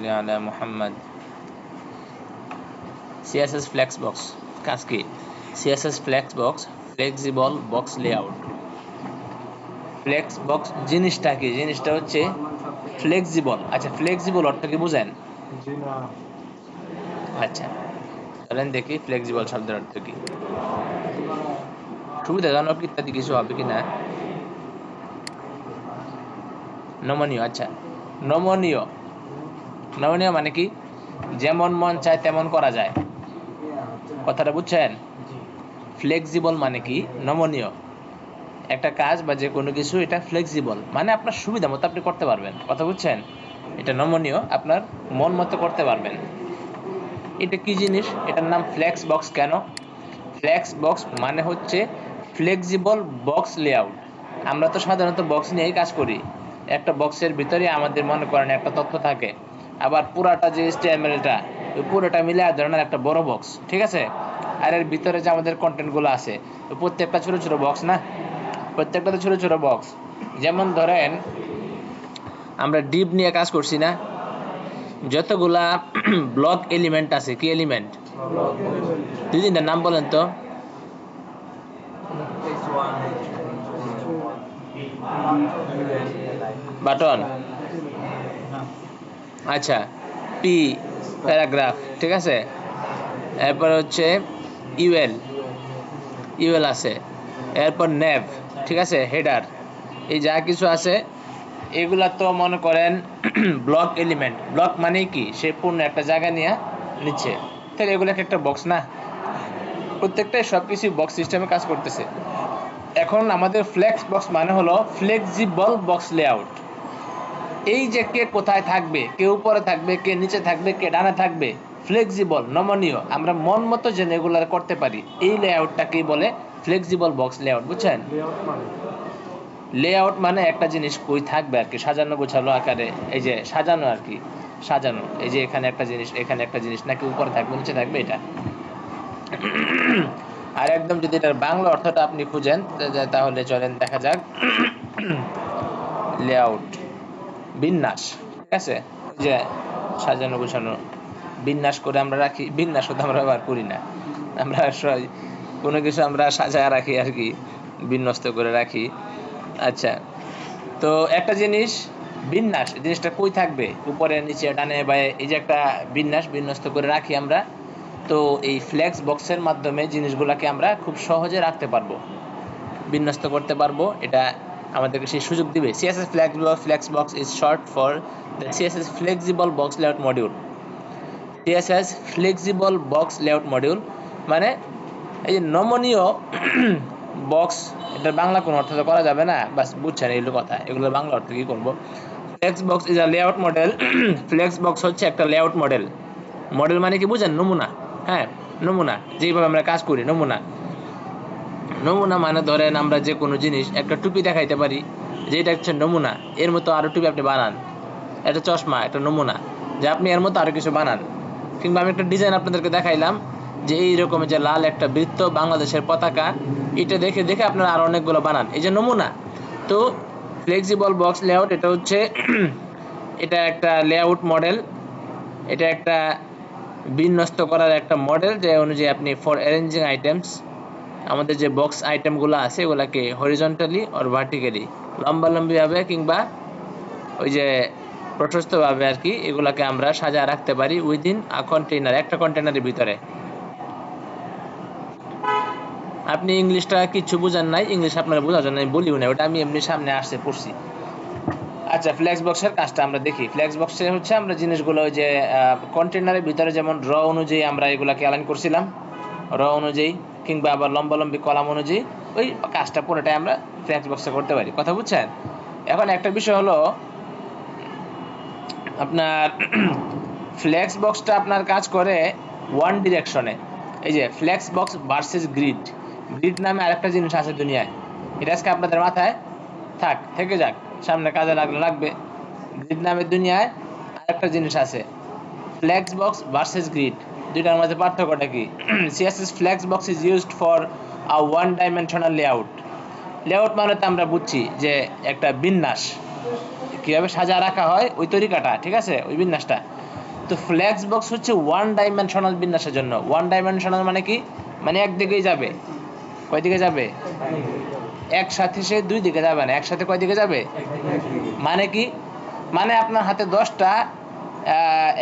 على محمد CSS Flexbox কাজ কি CSS Flexbox flexible box layout flexbox জিনিসটা কি জিনিসটা হচ্ছে ফ্লেক্সিবল আচ্ছা ফ্লেক্সিবল অর্থ কি বুঝেন জি না আচ্ছা চলেন দেখি ফ্লেক্সিবল শব্দের অর্থ কি সুবিধাজনক ইত্যাদি কিছু হবে কিনা নমনীয় আচ্ছা নমনীয় নমনীয় মানে কি যেমন মন চায় তেমন করা যায় কথাটা বুঝছেন ফ্লেক্সিবল মানে কি নমনীয় একটা কাজ বা যে কোনো কিছু এটা ফ্লেক্সিবল মানে আপনার সুবিধা মতো আপনি করতে পারবেন কথা বুঝছেন এটা নমনীয় আপনার মন মতো করতে পারবেন এটা কি জিনিস এটার নাম ফ্লেক্স বক্স কেন ফ্লেক্স বক্স মানে হচ্ছে ফ্লেক্সিবল বক্স লেআউট আমরা তো সাধারণত বক্স নিয়েই কাজ করি একটা বক্সের ভিতরে আমাদের মনে করেন একটা তথ্য থাকে আবার পুরাটা যে HTML-টা ওই পুরোটা মিলে ধরনের একটা বড় বক্স ঠিক আছে আর এর ভিতরে যে আমাদের কন্টেন্টগুলো আছে প্রত্যেকটা ছোট ছোট বক্স না প্রত্যেকটা তো ছোট ছোট বক্স যেমন ধরেন আমরা ডিপ নিয়ে কাজ করছি না যতগুলা ব্লক এলিমেন্ট আছে কি এলিমেন্ট দুই তিনটার নাম বলেন তো বাটন আচ্ছা পি প্যারাগ্রাফ ঠিক আছে এরপর হচ্ছে ইউএল আছে এরপর নেভ ঠিক আছে হেডার এই যা কিছু আছে এগুলা তো মনে করেন ব্লক এলিমেন্ট ব্লক মানে কি সে পূর্ণ একটা জায়গা নিয়ে নিচ্ছে তাহলে এগুলোকে একটা বক্স না প্রত্যেকটাই সব কিছু বক্স সিস্টেমে কাজ করতেছে এখন আমাদের ফ্লেক্স বক্স মানে হলো ফ্লেক্সিবল বক্স লেআউট এই যে কে কোথায় থাকবে কে উপরে থাকবে কে নিচে থাকবে কে ডানে থাকবে ফ্লেক্সিবল নমনীয় আমরা মন মতো যেন এগুলো করতে পারি এই লেআউটটাকেই বলে ফ্লেক্সিবল বক্স লেআউট বুঝছেন লেআউট মানে একটা জিনিস কই থাকবে আর কি সাজানো গোছালো আকারে এই যে সাজানো আর কি সাজানো এই যে এখানে একটা জিনিস নাকি উপরে থাকবে নিচে থাকবে এটা আর একদম যদি এটার বাংলা অর্থটা আপনি খুঁজেন তাহলে চলেন দেখা যাক লেআউট বিন্যাস ঠিক আছে যে সাজানো গোছানো বিন্যাস করে আমরা রাখি বিন্যাস তো আমরা ব্যবহার করি না আমরা কোনো কিছু আমরা সাজায় রাখি আর কি বিন্যস্ত করে রাখি আচ্ছা তো একটা জিনিস বিন্যাস জিনিসটা কই থাকবে উপরে নিচে ডানে বায়ে এই যে একটা বিন্যস্ত করে রাখি আমরা তো এই ফ্লেক্স বক্সের মাধ্যমে জিনিসগুলোকে আমরা খুব সহজে রাখতে পারবো বিন্যস্ত করতে পারবো এটা আমাদেরকে সেই সুযোগ দিবে CSS Flexbox is short for the CSS Flexible Box Layout Module CSS Flexible Box Layout Module মানে এই যে নমনীয় বক্স এটা বাংলা কোনো অর্থ তো করা যাবে না বাস বুঝছেন এইগুলো কথা এগুলো বাংলা অর্থ কি করব Flexbox is a layout model Flexbox হচ্ছে একটা লেআউট মডেল মানে কি বুঝেন নমুনা হ্যাঁ নমুনা যেভাবে আমরা কাজ করি নমুনা মানে ধরেন আমরা যে কোনো জিনিস একটা টুপি দেখাইতে পারি যে এটা হচ্ছে নমুনা এর মতো আরো টুপি আপনি বানান একটা চশমা একটা নমুনা যে আপনি এর মতো আরো কিছু বানান কিংবা আমি একটা ডিজাইন আপনাদেরকে দেখাইলাম যে এইরকম যে লাল একটা বৃত্ত বাংলাদেশের পতাকা এটা দেখে দেখে আপনারা আরো অনেকগুলো বানান এই যে নমুনা তো ফ্লেক্সিবল বক্স লেআউট এটা হচ্ছে এটা একটা লেআউট মডেল এটা একটা বিন্যস্ত করার একটা মডেল যে অনুযায়ী আপনি ফর অ্যারেঞ্জিং আইটেমস আমাদের যে বক্স আইটেমগুলো আছে এগুলাকে হরিজন্টালি আর ভার্টিক্যালি লম্বালম্বিভাবে কিংবা ওই যে প্রশস্তভাবে আর কি এগুলাকে আমরা সাজায় রাখতে পারি উইদিন আ কন্টেইনার একটা কন্টেইনারের ভিতরে আপনি ইংলিশটা কিছু বুঝেন নাই ইংলিশ আপনারা বোঝার জন্য আমি বলিও না ওটা আমি এমনি সামনে আসছে পড়ছি আচ্ছা ফ্লেক্স বক্সের কাজটা আমরা দেখি ফ্লেক্স বক্সে হচ্ছে আমরা জিনিসগুলো ওই যে কন্টেইনারের ভিতরে যেমন র অনুযায়ী আমরা এগুলাকে অ্যালাইন করছিলাম র অনুযায়ী কিংবা আবার লম্বালম্বি কলাম অনুযায়ী ওই কাজটা পুরোটাই আমরা ফ্লেক্স বক্সে করতে পারি কথা বুঝছেন এখন একটা বিষয় হলো আপনার ফ্লেক্স বক্সটা আপনার কাজ করে ওয়ান ডিরেকশনে এই যে ফ্লেক্স বক্স ভার্সেস গ্রিড নামে আরেকটা জিনিস আছে দুনিয়ায় এটা আজকে আপনাদের মাথায় থেকে যাক সামনে কাজে লাগবে গ্রিড নামের দুনিয়ায় আরেকটা জিনিস আছে ফ্লেক্স বক্স ভার্সেস গ্রিড দুইটার মধ্যে পার্থক্যটা কি CSS Flexbox is used for a one dimensional layout মানে তো আমরা বুঝছি যে একটা বিন্যাস কিভাবে সাজা রাখা হয় ওই তরিকাটা ঠিক আছে ওই বিন্যাসটা তো ফ্লেক্স বক্স হচ্ছে ওয়ান ডাইমেনশনাল বিন্যাসের জন্য। ওয়ান ডাইমেনশনাল মানে কি? মানে একদিকেই যাবে। কয় দিকে যাবে? একসাথে সে দুই দিকে যাবে না, একসাথে কয় দিকে যাবে? মানে কি? মানে আপনার হাতে 10টা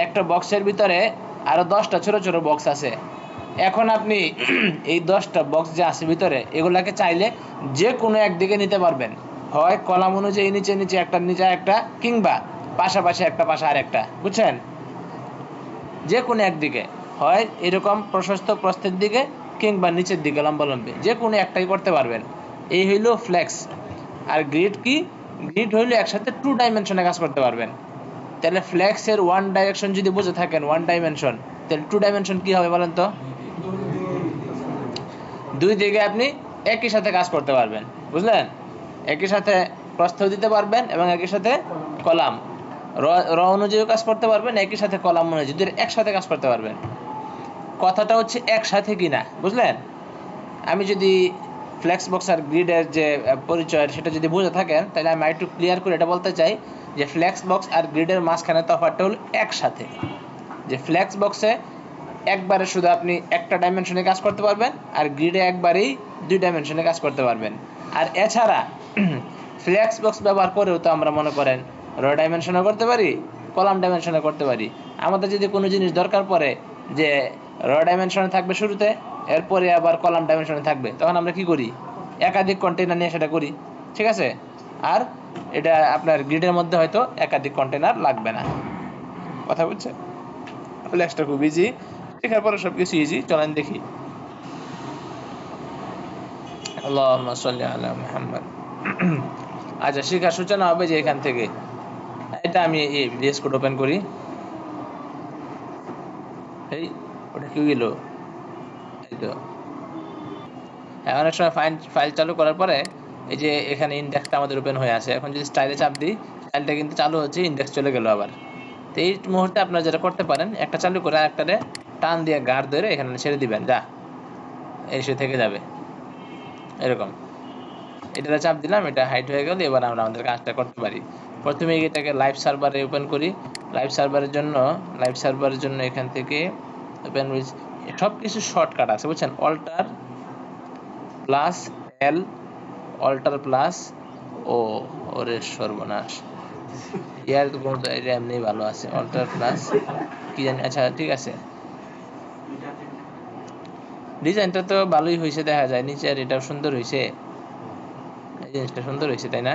একটা বক্সের ভিতরে আরো 10টা ছোট ছোট বক্স আছে। এখন আপনি এই 10টা বক্স যে আছে ভিতরে, এগুলাকে চাইলে যে কোনো একদিকে নিতে পারবেন। হয় কলাম অনুযায়ী নিচে নিচে একটা নিচে একটা, কিংবা পাশাপাশি একটা পাশে আরেকটা। বুঝছেন? যে কোনো একদিকে, হয় এরকম প্রশস্ত প্রস্থের দিকে কিংবা নিচের দিকে লম্বালম্বি, যে কোনো একটাই করতে পারবেন। এই হইলো ফ্লেক্স। আর গ্রিড কি? গ্রিড হইলো একসাথে 2 ডাইমেনশনে কাজ করতে পারবেন। তাহলে ফ্লেক্সের ওয়ান ডাইরেকশন যদি বুঝে থাকেন, ওয়ান ডাইমেনশন, তাহলে 2 ডাইমেনশন কি হবে বলেন তো? দুই দিকে আপনি একই সাথে কাজ করতে পারবেন। বুঝলেন? একই সাথে প্রস্থ দিতে পারবেন এবং একই সাথে কলাম র অনুযায়ী কাজ করতে পারবেন, একই সাথে কলাম অনুযায়ী দুই একসাথে কাজ করতে পারবেন। কথাটা হচ্ছে একসাথে কিনা, বুঝলেন? আমি যদি ফ্লেক্স বক্স আর গ্রিডের যে পরিচয় সেটা যদি বুঝে থাকেন, তাহলে আমি একটু ক্লিয়ার করে এটা বলতে চাই যে ফ্লেক্স বক্স আর গ্রিডের মাঝখানে তফাৎটা হলো একসাথে। যে ফ্লেক্স বক্সে একবারে শুধু আপনি একটা ডাইমেনশনে কাজ করতে পারবেন, আর গ্রিডে একবারেই 2 ডাইমেনশনে কাজ করতে পারবেন। আর এছাড়া ফ্লেক্স বক্স ব্যবহার করেও তো আমরা মনে করেন র ডাইমেনশনে করতে পারি, কলাম ডাইমেনশনে করতে পারি। আমাদের যদি কোনো জিনিস দরকার পড়ে যে র ডাইমেনশনে থাকবে শুরুতে, এরপরে আবার কলাম ডাইমেনশনে থাকবে, তখন আমরা কি করি? একাধিক কন্টেইনার নিয়ে সেটা করি। ঠিক আছে? আর এটা আপনার গ্রিডের মধ্যে হয়তো একাধিক কন্টেইনার লাগবে না। কথা বুঝছে? ফ্লেক্সটা খুব ইজি, শেখার পরে সবকিছু ইজি। চলেন দেখি। আল্লাহুম্মা সাল্লি আলা মুহাম্মদ। আচ্ছা, শেখার সূচনা হবে যে এখান থেকে। এটা আমি এই ভিএস কোড ওপেন করি। এই ওটা কি গেল? এই তো। হ্যাঁ, অনেক সময় ফাইল চালু করার পরে এই যে এখানে ইন্ডেক্সটা আমাদের ওপেন হয়ে আছে। এখন যদি স্টাইলে চাপ দিই, স্টাইলটা কিন্তু চালু হচ্ছে, ইন্ডেক্স চলে গেল আবার। তো এই মুহূর্তে আপনারা যেটা করতে পারেন, একটা চালু করে আরেকটারে টান দিয়ে গাড় ধরে এখানে ছেড়ে দিবেন, যা এসে থেকে যাবে এরকম। এটাতে চাপ দিলাম, এটা হাইড হয়ে গেল। এবার আমরা আমাদের কাজটা করতে পারি। প্রথমে এটাকে লাইভ সার্ভারে ওপেন করি। লাইভ সার্ভারের জন্য এখান থেকে ওপেন উইথ, সব কিছু শর্টকাট আছে, বুঝছেন? Alter plus L, alter plus ও, ওরে সর্বনাশ, ইয়ার তো কোনো এটা এমনি ভালো আছে। অল্টার প্লাস কি জানি, আচ্ছা ঠিক আছে। ডিজাইনটা তো ভালোই হয়েছে, দেখা যায় নিচে, আর এটাও সুন্দর হয়েছে। এই জিনিসটা সুন্দর হয়েছে, তাই না?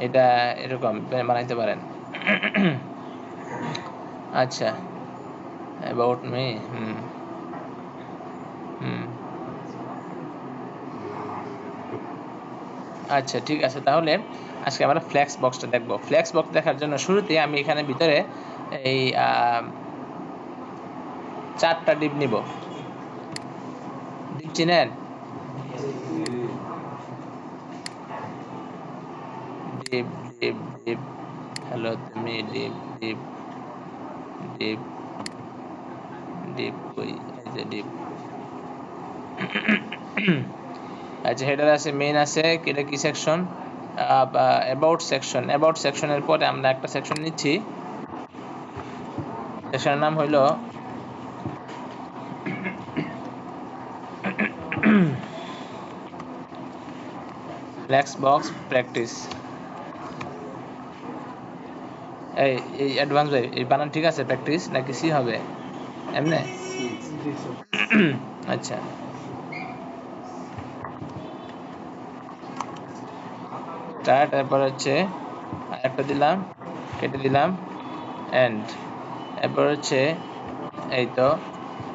এটা এরকম বানাইতে পারেন। আচ্ছা, অ্যাবাউট মি। আচ্ছা ঠিক আছে, তাহলে আজকে আমরা ফ্লেক্স বক্সটা দেখব। ফ্লেক্স বক্স দেখার জন্য শুরুতে আমি এখানে ভিতরে এই 4টা ডিপ নিব। ডিপ চিনেন? ডিপ ডিপ ডিপ, হ্যালো তুমি, ডিপ ডিপ ডিপ ডিপ কই? এই যে ডিপ। আচ্ছা, হেডার আছে, মেইন আছে, এটা কি সেকশন? About section. অ্যাবাউট সেকশনের পরে আমরা একটা সেকশন নিচ্ছি, সেকশনের নাম হইল ফ্লেক্স বক্স প্র্যাকটিস। এই এই অ্যাডভান্স ভাই, এই বানান ঠিক আছে? প্র্যাকটিস নাকি সি হবে এমনি? আচ্ছা, স্টার্ট, তারপর হচ্ছে একটা দিলাম, কেটে দিলাম, এন্ড। এরপর হচ্ছে এই তো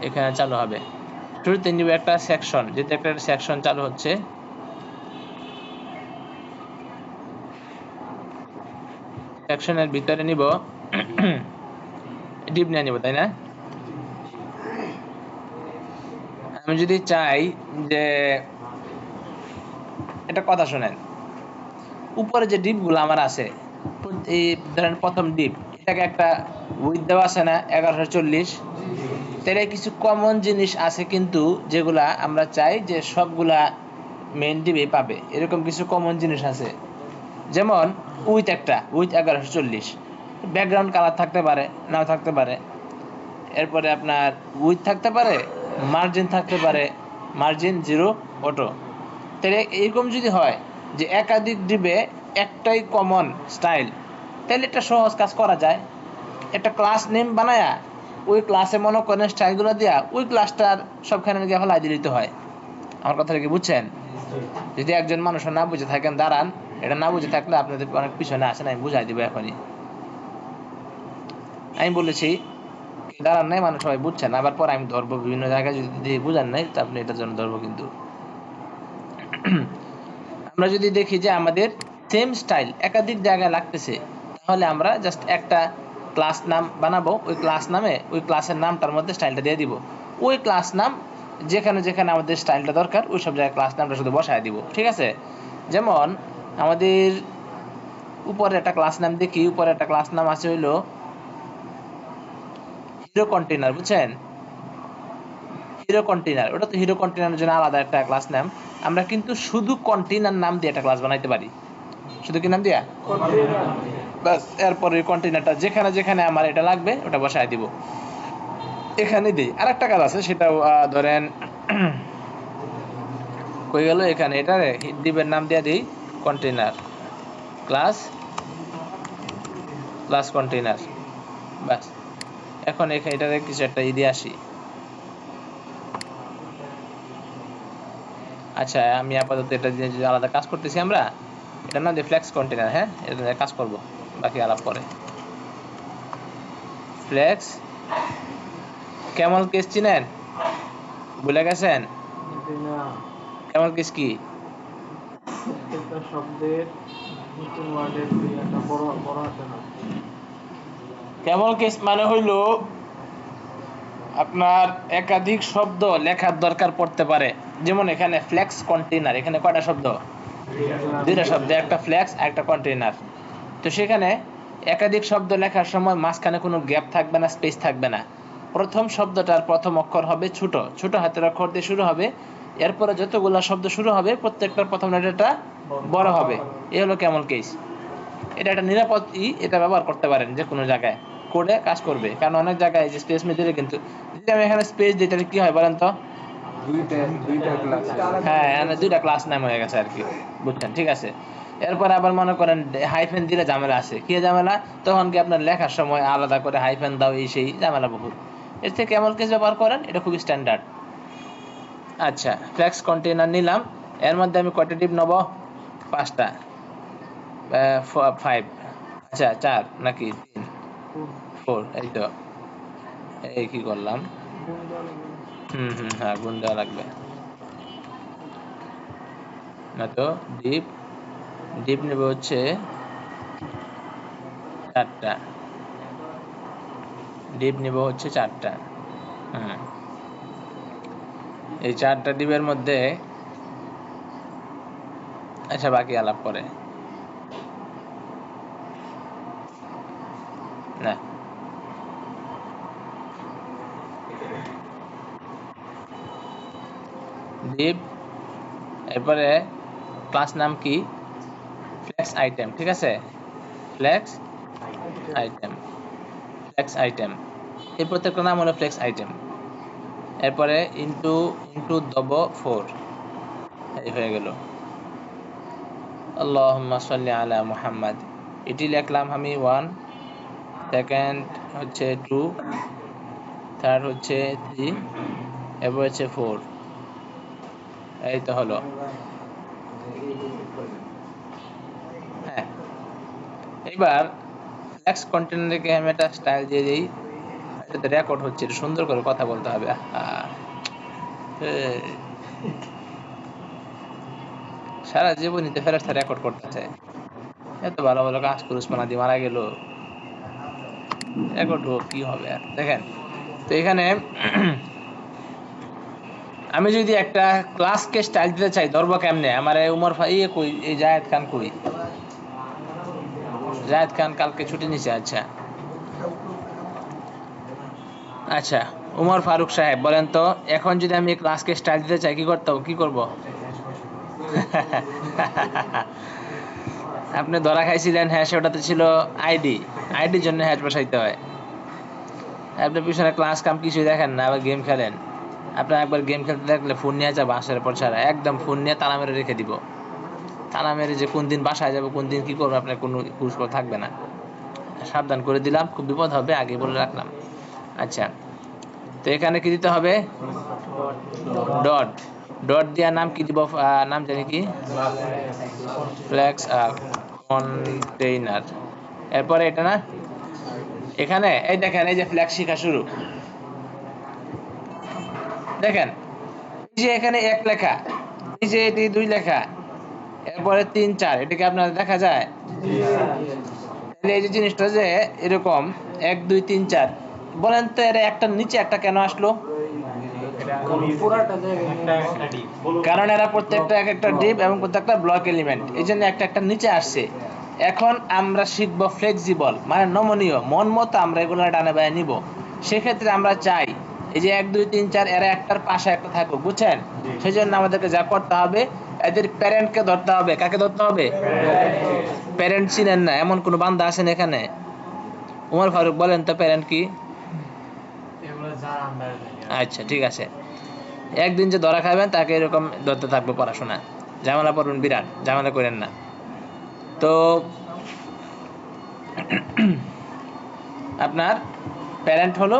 এখানে চালু হবে। শুরুতে নিব একটা সেকশন, যেহেতু একটা সেকশন চালু হচ্ছে, সেকশনের ভিতরে নিব ডিপ নিয়ে নিব, তাই না? আমি যদি চাই যে, একটা কথা শোনেন, উপরে যে ডিপগুলো আমার আছে, এই ধরেন প্রথম ডিপ, এটাকে একটা উইথ দেওয়া আছে না 1140। তাহলে কিছু কমন জিনিস আছে কিন্তু, যেগুলা আমরা চাই যে সবগুলা মেইন ডিপে পাবে, এরকম কিছু কমন জিনিস আছে। যেমন উইথ 1140, ব্যাকগ্রাউন্ড কালার থাকতে পারে, নাও থাকতে পারে। এরপরে আপনার উইথ থাকতে পারে, মার্জিন থাকতে পারে, মার্জিন 0 অটো। তাহলে এরকম যদি হয় যে একাধিক ডিবে একটাই কমন স্টাইল, তাহলে একটা সহজ কাজ করা যায়। একটা ক্লাস নেম বানায়া ওই ক্লাসে মনে করেন স্টাইলগুলো দিয়া ওই ক্লাসটার সবখানে গিয়ে ফেলাই দিতে হয়। আমার কথাটা কি বুঝছেন? যদি একজন মানুষ না বুঝে থাকেন দাঁড়ান, এটা না বুঝে থাকলে আপনাদের অনেক পিছনে আসেন, আমি বুঝাই দিব এখনই। আমি বলেছি দাঁড়ান নাই মানুষ সবাই বুঝছেন, আবার পরে আমি ধরবো বিভিন্ন জায়গায় যদি বুঝান নাই তো আপনি এটার জন্য ধরবো। কিন্তু আমরা যদি দেখি যে আমাদের সেম স্টাইল একাধিক জায়গায় লাগতেছে, তাহলে আমরা জাস্ট একটা ক্লাস নাম বানাবো, ওই ক্লাস নামে ওই ক্লাসের নামটার মধ্যে স্টাইলটা দিয়ে দিব। ওই ক্লাস নাম যেখানে যেখানে আমাদের স্টাইলটা দরকার ওই সব জায়গায় ক্লাস নামটা শুধু বসায় দিব, ঠিক আছে? যেমন আমাদের উপরে একটা ক্লাস নাম দেখি, উপরে একটা ক্লাস নাম আছে হইলো হিরো কন্টেইনার, বুঝছেন? হিরো কন্টেইনার, ওটা তো হিরো কন্টেইনারের জন্য আলাদা একটা ক্লাস নাম। আমরা কিন্তু শুধু কন্টেইনার নাম দিয়ে একটা ক্লাস বানাইতে পারি। শুধু কি নাম দিয়া? বাস, এরপরে কন্টেইনারটা যেখানে যেখানে আমার এটা লাগবে ওটা বসায় দিব, এখানে দিই। আর একটা কাজ আছে, সেটাও ধরেন কই গেল, এখানে এটা ডিবের নাম দিয়ে দিই কন্টেইনার ক্লাস ক্লাস কন্টেইনার। বাস, এখন এখানে এটাতে কিছু একটা দিয়ে আসি। আচ্ছা, আমি আপাতত এটা দিয়ে যে আলাদা কাজ করতেছি, আমরা এটা নাম দিয়ে ফ্লেক্স কন্টেইনার। হ্যাঁ, এটা নিয়ে কাজ করব, বাকি আলাপ পরে। ফ্লেক্স ক্যামেল কেস চিনেন? ভুলে গেছেন? ক্যামেল কেস কি? ক্যামেল কেস মানে হইলো আপনার একাধিক শব্দ লেখার দরকার পড়তে পারে। যেমন এখানে ফ্লেক্স কন্টেইনার, এখানে কয়টা শব্দ? দুইটা শব্দ, একটা ফ্লেক্স একটা কন্টেইনার। তো সেখানে একাধিক শব্দ লেখার সময় মাঝখানে কোনো গ্যাপ থাকবে না, স্পেস থাকবে না। প্রথম শব্দটার প্রথম অক্ষর হবে ছোট, ছোট হাতের অক্ষর দিয়ে শুরু হবে। এরপরে যতগুলো শব্দ শুরু হবে প্রত্যেকটার প্রথম লেটারটা বড় হবে। এই হলো ক্যামেল কেস। এটা একটা নিরাপদ এটা ব্যবহার করতে পারেন যে কোনো জায়গায়, কোডে কাজ করবে। কারণ অনেক জায়গায় যে স্পেস দিলে কিন্তু, যদি আমি এখানে স্পেস দিই তাহলে কি হয় বলেন তো? হ্যাঁ, এখানে দুইটা ক্লাস নাম হয়ে গেছে আর কি, বুঝছেন? ঠিক আছে। এরপর আবার মনে করেন হাইফেন দিলে ঝামেলা আছে। কি ঝামেলা? তখন কি আপনার লেখার সময় আলাদা করে হাইফেন দাও, এই সেই ঝামেলা বহুত। এর থেকে ক্যামেল কেস ব্যবহার করেন, এটা খুবই স্ট্যান্ডার্ড। আচ্ছা, ফ্লেক্স কন্টেইনার নিলাম, এর মধ্যে আমি কয়টা ডিপ নেব? 5টা, 5, আচ্ছা 4 নাকি 3, 4, এই তো। এই কি করলাম, হ্যাঁ গুণ দেওয়া লাগবে না তো। ডিপ ডিপ নেবে হচ্ছে 4টা, ডিপ নেবে হচ্ছে 4টা। এই 4টা ডিপের মধ্যে, আচ্ছা বাকি আলাপ করে না। ডিপ, এরপরে ক্লাস নাম কি? ফ্লেক্স আইটেম, ঠিক আছে? ফ্লেক্স আইটেম, ফ্লেক্স আইটেম, এই প্রত্যেকটা নাম হলো ফ্লেক্স আইটেম। এরপরে ইনটু ইনটু দব 4, এই হয়ে গেল। আল্লাহুম্মা সাল্লি আলা মুহাম্মাদ, এটি লিখলাম আমি 1, সেকেন্ড হচ্ছে 2, থার্ড হচ্ছে 3, এরপর হচ্ছে 4। এই তো হলো। হ্যাঁ, এইবার ফ্লেক্স কন্টেইনারকে আমি একটা স্টাইল দিয়ে দিই। এটাতে রেকর্ড হচ্ছে, এটা সুন্দর করে কথা বলতে হবে। সারা জীবনীতে ফেরেশতা রেকর্ড করতেছে, এত ভালো ভালো কাজ করে উসমান আদি মারা গেল, রেকর্ড হোক কি হবে আর। দেখেন তো এখানে আমি যদি একটা ক্লাসকে স্টাইল দিতে চাই, ধরবো কেমনে? আমার উমর কই, এই জায়েদ খান কই? জায়েদ খান কালকে ছুটি নিছে। আচ্ছা আচ্ছা, উমর ফারুক সাহেব বলেন তো, এখন যদি আমি ক্লাসকে স্টাইল দিতে চাই কি করতে হবে, কি করব? আপনি ধরা খাইছিলেন, হ্যাঁ সেটাতে ছিল আইডি, আইডির জন্য হ্যাশ বসাইতে হয়। আপনি পিছনে ক্লাস কাম কিছুই দেখেন না, আবার গেম খেলেন। আপনার একবার গেম খেলতে দেখলে ফোন নিয়ে যাবে বাসার পর ছাড়া, একদম ফোন নিয়ে তালা মেরে রেখে দিব। তালা মেরে যে কোন দিন বাসায় যাবো, কোন দিন কি করবো, আপনার কোনো খোঁজ খবর থাকবে না। সাবধান করে দিলাম, খুব বিপদ হবে, আগে বলে রাখলাম। আচ্ছা, তো এখানে কি দিতে হবে? ডট। ডট দেওয়ার নাম কি দিব? নাম জানি কি, ফ্লেক্স কন্টেইনার। এরপরে এটা না, এখানে এই দেখেন, এই যে ফ্ল্যাক্স শিখা শুরু, দেখেন এই যে এখানে 1 লেখা, এই যে এটি 2 লেখা, এরপরে 3 4, এটা কি আপনার দেখা যায়? তাহলে এই যে জিনিসটা যে এরকম 1 2 3 4, বলেন তো এর একটা নিচে একটা কেন আসলো? কারণ এরা প্রত্যেকটা এক একটা ডিপ এবং প্রত্যেকটা ব্লক এলিমেন্ট, এই জন্য একটা একটা নিচে আসছে। এখন আমরা শিখবো ফ্লেক্সিবল, মানে নমনীয়, মন মতো আমরা এগুলো ডানে বায়ে নিব। সেক্ষেত্রে আমরা চাই এই যে 1 2 3 4 এরা একটার পাশে একটা থাকুক, বুঝছেন? সেই জন্য আমাদেরকে যা করতে হবে, এদের প্যারেন্টকে ধরতে হবে। কাকে ধরতে হবে? প্যারেন্ট চিনেন না এমন কোন বান্দা আছেন এখানে? উমর ফারুক বলেন তো প্যারেন্ট কি? আচ্ছা ঠিক আছে, একদিন যে ধরা খাবেন তাকে এরকম ধরতে থাকবো পড়াশোনা, ঝামেলা পড়বেন, বিরাট ঝামেলা করেন না। তো আপনার প্যারেন্ট হলো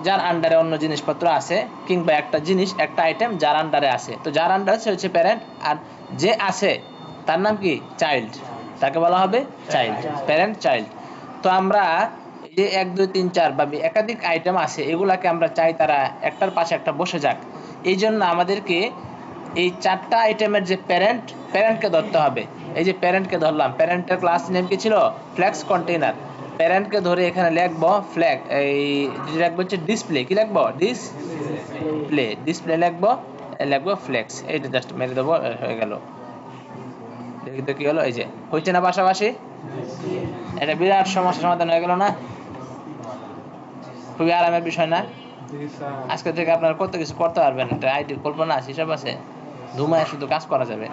যার আন্ডারে অন্য জিনিসপত্র আছে, কিংবা একটা জিনিস, একটা আইটেম যার আন্ডারে আছে। তো যার আন্ডারে সে হচ্ছে প্যারেন্ট, আর যে আছে তার নাম কি? চাইল্ড। তাকে বলা হবে চাইল্ড, প্যারেন্ট চাইল্ড। তো আমরা এই যে 1 2 3 4 বা একাধিক আইটেম আছে, এগুলাকে আমরা চাই তারা একটার পাশে একটা বসে যাক। এই জন্য আমাদেরকে এই 4টা আইটেমের যে প্যারেন্টকে ধরতে হবে। এই যে প্যারেন্টকে ধরলাম, প্যারেন্টের ক্লাস নেম কি ছিল? Flax container. প্যারেন্টকে ধরে এখানে লিখবো ফ্ল্যাগ, এই লিখবো হচ্ছে ডিসপ্লে। কি লিখবো? ডিসপ্লে লিখবো ফ্ল্যাক্স। এইটা জাস্ট মেরে দেবো, হয়ে গেল। দেখি তো কি হলো, এই যে হচ্ছে না পাশাপাশি, এটা বিরাট সমস্যা সমাধান হয়ে গেল না? খুবই আরামের বিষয় না? আজকে থেকে আপনারা কত কিছু করতে পারবেন, একটা আইডি কল্পনা আছে, হিসাব আছে, ধুমায় শুধু কাজ করা যাবে।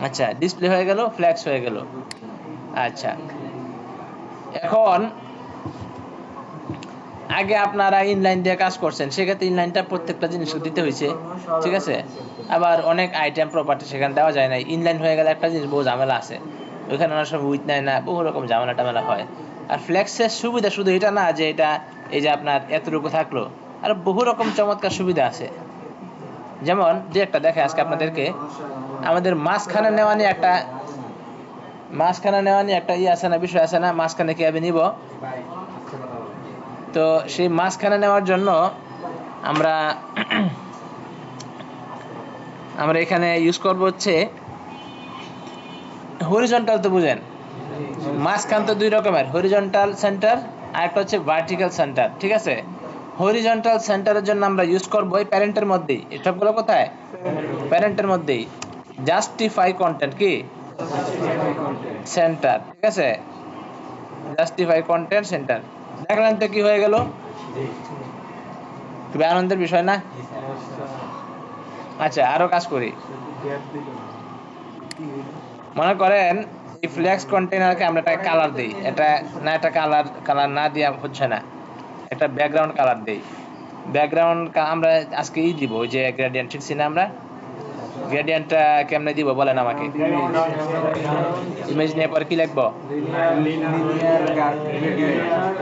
আচ্ছা, ডিসপ্লে হয়ে গেল, ফ্ল্যাক্স হয়ে গেল। আচ্ছা, এখন আগে আপনারা ইনলাইন দিয়ে কাজ করছেন, সেক্ষেত্রে ইনলাইনটা প্রত্যেকটা জিনিস দিতে হয়েছে, ঠিক আছে? আবার অনেক আইটেম প্রপার্টি সেখানে দেওয়া যায় না। ইনলাইন হয়ে গেলে একটা জিনিস বহু ঝামেলা আছে, ওইখানে অনেক সময় উইথ নেয় না, বহু রকম ঝামেলা টামেলা হয়। আর ফ্ল্যাক্সের সুবিধা শুধু এটা না যে এটা এই যে আপনার এতটুকু থাকলো, আর বহু রকম চমৎকার সুবিধা আছে। যেমন যে একটা দেখে আজকে আপনাদেরকে, আমাদের মাঝখানে নেওয়া নিয়ে একটা আছে না, বিষয় আছে না, মাঝখানে কিভাবে নিব। তো সেই মাঝখানে নেওয়ার জন্য আমরা এখানে ইউজ করব হচ্ছে হরিজন্টাল। তো বুঝেন, মাঝখান তো 2 রকমের, হরিজন্টাল সেন্টার আর একটা হচ্ছে ভার্টিক্যাল সেন্টার, ঠিক আছে? হরিজন্টাল সেন্টারের জন্য আমরা ইউজ করব এই প্যারেন্টের মধ্যেই। এই সবগুলো কোথায়? প্যারেন্টের মধ্যেই। জাস্টিফাই কন্টেন্ট কি সেন্টার, ঠিক আছে? Justify content centre. দেখলেন তো কি হয়ে গেল? খুবই আনন্দের বিষয় না? আচ্ছা, আরো কাজ করি। মনে করেন এই ফ্লেক্স কন্টেইনারকে আমরা একটা কালার দেই, এটা না, একটা কালার না দিয়া হচ্ছে না, একটা ব্যাকগ্রাউন্ড কালার দেই। ব্যাকগ্রাউন্ড আমরা আজকে দিব, ওই যে গ্রেডিয়েন্ট শিখছি না আমরা, গ্রেডিয়েন্টটা কেমনে দিব বলেন আমাকে? ইমেজ নিয়ে পরে কি লিখবো?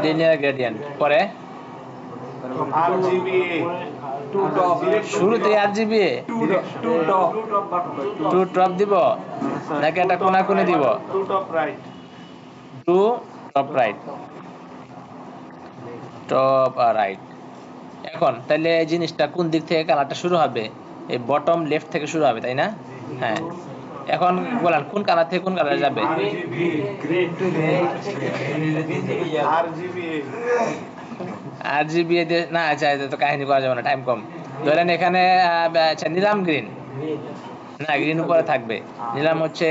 Linear gradient. পরে শুরুতে RGBA টু টপ দিব নাকি একটা কোনাকুনি দিব? To top right, top right. এখন তাহলে এই জিনিসটা কোন দিক থেকে কালারটা শুরু হবে? এই বটম লেফট থেকে শুরু হবে, তাই না? হ্যাঁ, এখন বলেন কোন কালার থেকে কোন কালারে যাবে? RGBA দিয়ে না, আচ্ছা তো কাহিনী করা যাবে না, টাইম কম। ধরেন এখানে আচ্ছা নিলাম গ্রিন, না গ্রিন উপরে থাকবে, নিলাম হচ্ছে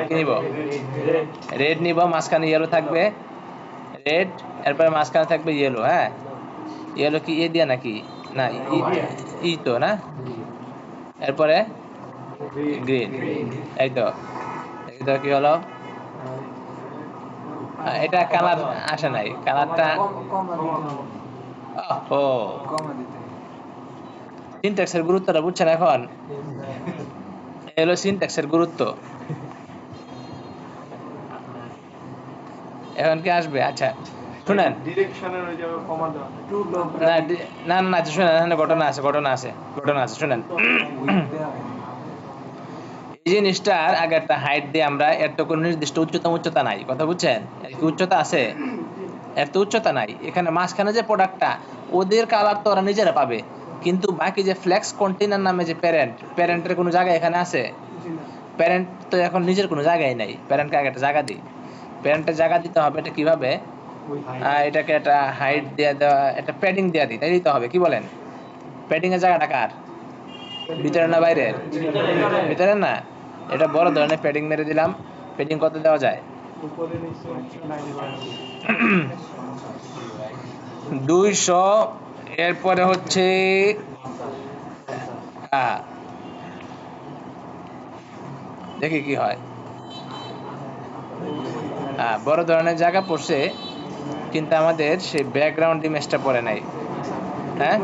কি নিব? রেড নিব, মাঝখানে ইয়েলো থাকবে, রেড, এরপরে মাঝখানে থাকবে ইয়েলো। হ্যাঁ, ইয়েলো কি এ দিয়া নাকি? না, ই তো না, এরপরে গ্রিন। এই তো কি হলো? এটা কালার আসে নাই, কালারটা ও সিনট্যাক্সের গুরুত্বটা বুঝছেন এখন? এলো সিনট্যাক্সের গুরুত্ব। এখন কি আসবে? আচ্ছা শুনেন, না না না শুনেন, এখানে ঘটনা আছে, শুনেন। এই জিনিসটার আগে একটা হাইট দিয়ে আমরা, এর তো কোনো নির্দিষ্ট উচ্চতা নাই, কথা বুঝছেন? এর কি উচ্চতা আছে? এর তো উচ্চতা নাই। এখানে মাঝখানে যে প্রোডাক্টটা, ওদের কালার তো ওরা নিজেরা পাবে, কিন্তু বাকি যে ফ্লেক্স কন্টেইনার নামে যে প্যারেন্টের কোনো জায়গা এখানে আছে? প্যারেন্ট তো এখন নিজের কোনো জায়গায় নাই। প্যারেন্টকে আগে একটা জায়গা দিই, প্যারেন্টের জায়গা দিতে হবে। এটা কিভাবে? এটাকে একটা হাইট দিয়ে দেওয়া, একটা প্যাডিং দিয়ে দিই, তাই দিতে হবে। কি বলেন? প্যাডিং এর জায়গাটা কার? ভিতরে না বাইরের? ভিতরে না। এটা বড় ধরনের প্যাডিং মেরে দিলাম। প্যাডিং কত দেওয়া যায়? 200। এরপরে হচ্ছে দেখি কি হয়। বড় ধরনের জায়গা পড়ছে, কিন্তু আমাদের সেই ব্যাকগ্রাউন্ড ইমেজটা পড়ে নাই। হ্যাঁ,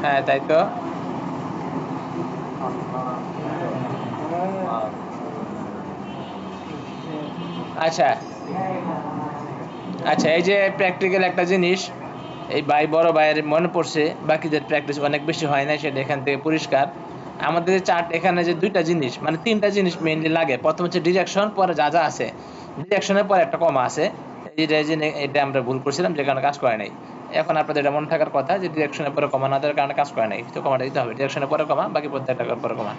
হ্যাঁ তাই তো। আচ্ছা আচ্ছা, এই যে প্র্যাকটিক্যাল একটা জিনিস, এই বড় ভাইয়ের মনে পড়ছে, বাকিদের প্র্যাকটিস অনেক বেশি হয় না, সেটা এখান থেকে পরিষ্কার। আমাদের চার্ট এখানে যে দুইটা জিনিস, মানে তিনটা জিনিস মেইনলি লাগে। প্রথম হচ্ছে ডিরেকশন, পরে যা যা আছে। ডিরেকশনের পরে একটা কমা আছে, এটা আমরা ভুল করছিলাম, যে কারণে কাজ করে নাই। এখন আপনাদের এটা মনে থাকার কথা যে ডিরেকশনের পরে কমা না দেওয়ার কারণে কাজ করে নাই, তো কমাটা দিতে হবে। ডিরেকশনের পরে কমা, বাকি প্রত্যেকটার পরে কমা।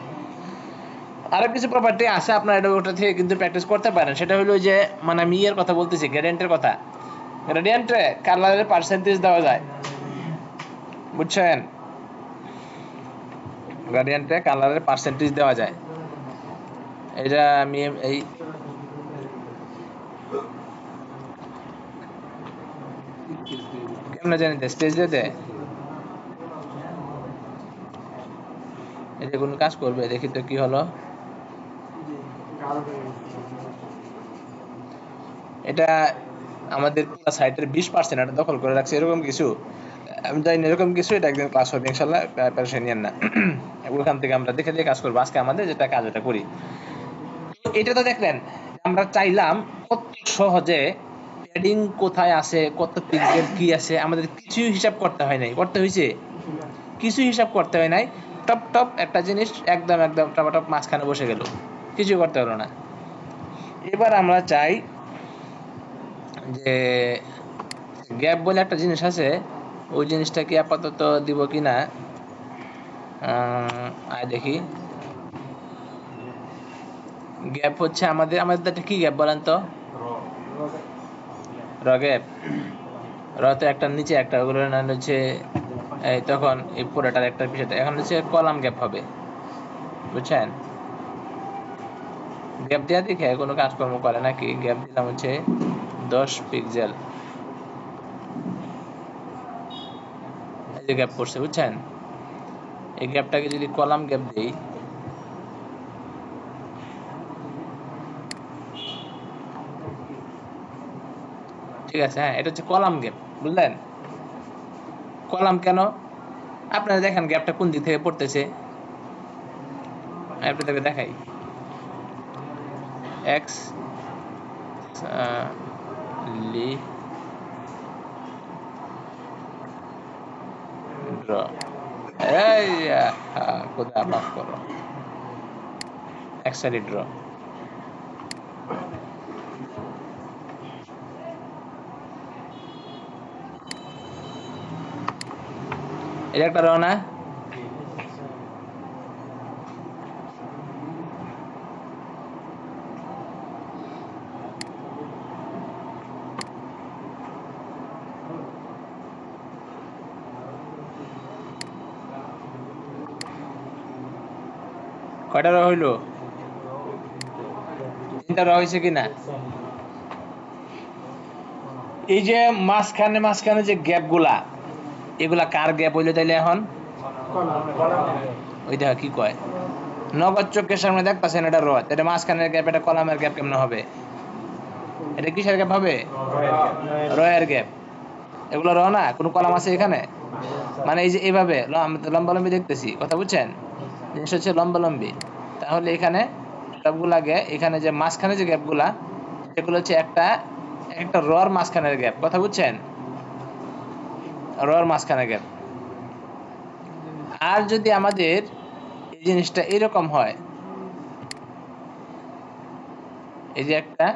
আরো কিছু প্রপার্টি আছে, আপনারা এটা ওটা থেকে কিন্তু প্র্যাকটিস করতে পারেন। সেটা হলো যে, মানে আমি এর কথা বলতেছি, গ্রেডিয়েন্টের কথা। গ্রেডিয়েন্টে কালারের পার্সেন্টেজ দেওয়া যায়, বুঝছেন? গ্রেডিয়েন্টে কালারের পার্সেন্টেজ দেওয়া যায়। এটা আমি এই কেমনে জানি স্পেস দিয়ে দেয়, এটা কোনো কাজ করবে? দেখি তো কি হলো। এটা আমাদের পুরো সাইটের 20% এটা দখল করে রাখছে, এরকম কিছু আমি জানি না। এরকম কিছু এটা একদিন ক্লাস হবে ইনশাল্লাহ, প্রিপারেশন নিয়েন না। ওখান থেকে আমরা দেখে দেখে কাজ করবো। আজকে আমাদের যেটা কাজ ওটা করি। এটা তো দেখলেন, আমরা চাইলাম কত সহজে প্যাডিং কোথায় আছে, কত পিক্সেল কি আছে, আমাদের কিছু হিসাব করতে হয় নাই। করতে হয়েছে? কিছু হিসাব করতে হয় নাই। টপ টপ একটা জিনিস একদম একদম টপ মাঝখানে বসে গেল, কিছু করতে হলো না। এবার আমরা চাই যে গ্যাপ বলে একটা জিনিস আছে, ওই জিনিসটা কি আপাতত দিব কিনা দেখি। গ্যাপ হচ্ছে আমাদের কি গ্যাপ বলেন তো? র গ্যাপ। র তো একটা নিচে একটা, ওগুলো হচ্ছে তখন এই পুরোটার একটা বিষয়টা এখন হচ্ছে কলাম গ্যাপ হবে, বুঝছেন? গ্যাপ দেওয়া দেখে কোনো কাজকর্ম করে নাকি? গ্যাপ দিলাম হচ্ছে 10 পিক্সেল, এই যে গ্যাপ করছে, বুঝছেন? এই গ্যাপটাকে যদি কলাম গ্যাপ দিই, ঠিক আছে? হ্যাঁ, এটা হচ্ছে কলাম গ্যাপ, বুঝলেন? কলাম কেন? আপনারা দেখেন গ্যাপটা কোন দিক থেকে পড়তেছে, আপনাদেরকে দেখাই। এক্স লি ড্র, এই কোথা মাফ করো, এক্সালি ড্র। এটা একটা র না? কয়টা র হইলো? 3টা র হয়েছে কিনা? এই যে মাঝখানে মাঝখানে যে গ্যাপ গুলা, এগুলা কার গ্যাপ হইলো তাইলে এখন? ওই দেখা কি কয়, নগদ চোখের সামনে দেখতেছেন এটা র, এটা মাঝখানের গ্যাপ, এটা কলামের গ্যাপ কেমন হবে? এটা কিসের গ্যাপ হবে? র এর গ্যাপ। এগুলো র না, কোনো কলাম আছে এখানে? মানে এই যে এইভাবে লম্বালম্বি দেখতেছি, কথা বুঝছেন? জিনিস হচ্ছে লম্বালম্বি। তাহলে এখানে সবগুলাকে এখানে যে মাঝখানে যে গ্যাপগুলা, সেগুলো হচ্ছে একটা একটা রর মাঝখানের গ্যাপ, কথা বুঝছেন? রর মাঝখানের গ্যাপ। আর যদি আমাদের এই জিনিসটা এরকম হয়, এই যে একটা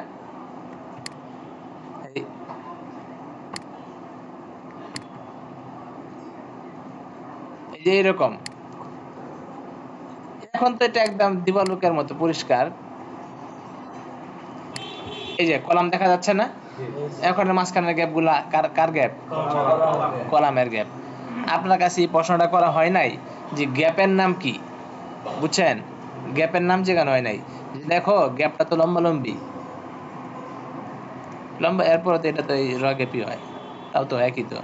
এই যে এরকম, এখন তো এটা একদম দিবালোকের মতো পরিষ্কার। এই যে কলাম দেখা যাচ্ছে না? এখন মাঝখানের গ্যাপ গুলা কার গ্যাপ? কলামের গ্যাপ। আপনার কাছে এই প্রশ্নটা করা হয় নাই যে গ্যাপের নাম কি? বুঝছেন? গ্যাপের নাম যেখানে হয় নাই, দেখো গ্যাপটা তো লম্বালম্বি, লম্বা, এরপর তো এটা তো এই র গ্যাপই হয়, তাও তো একই তো।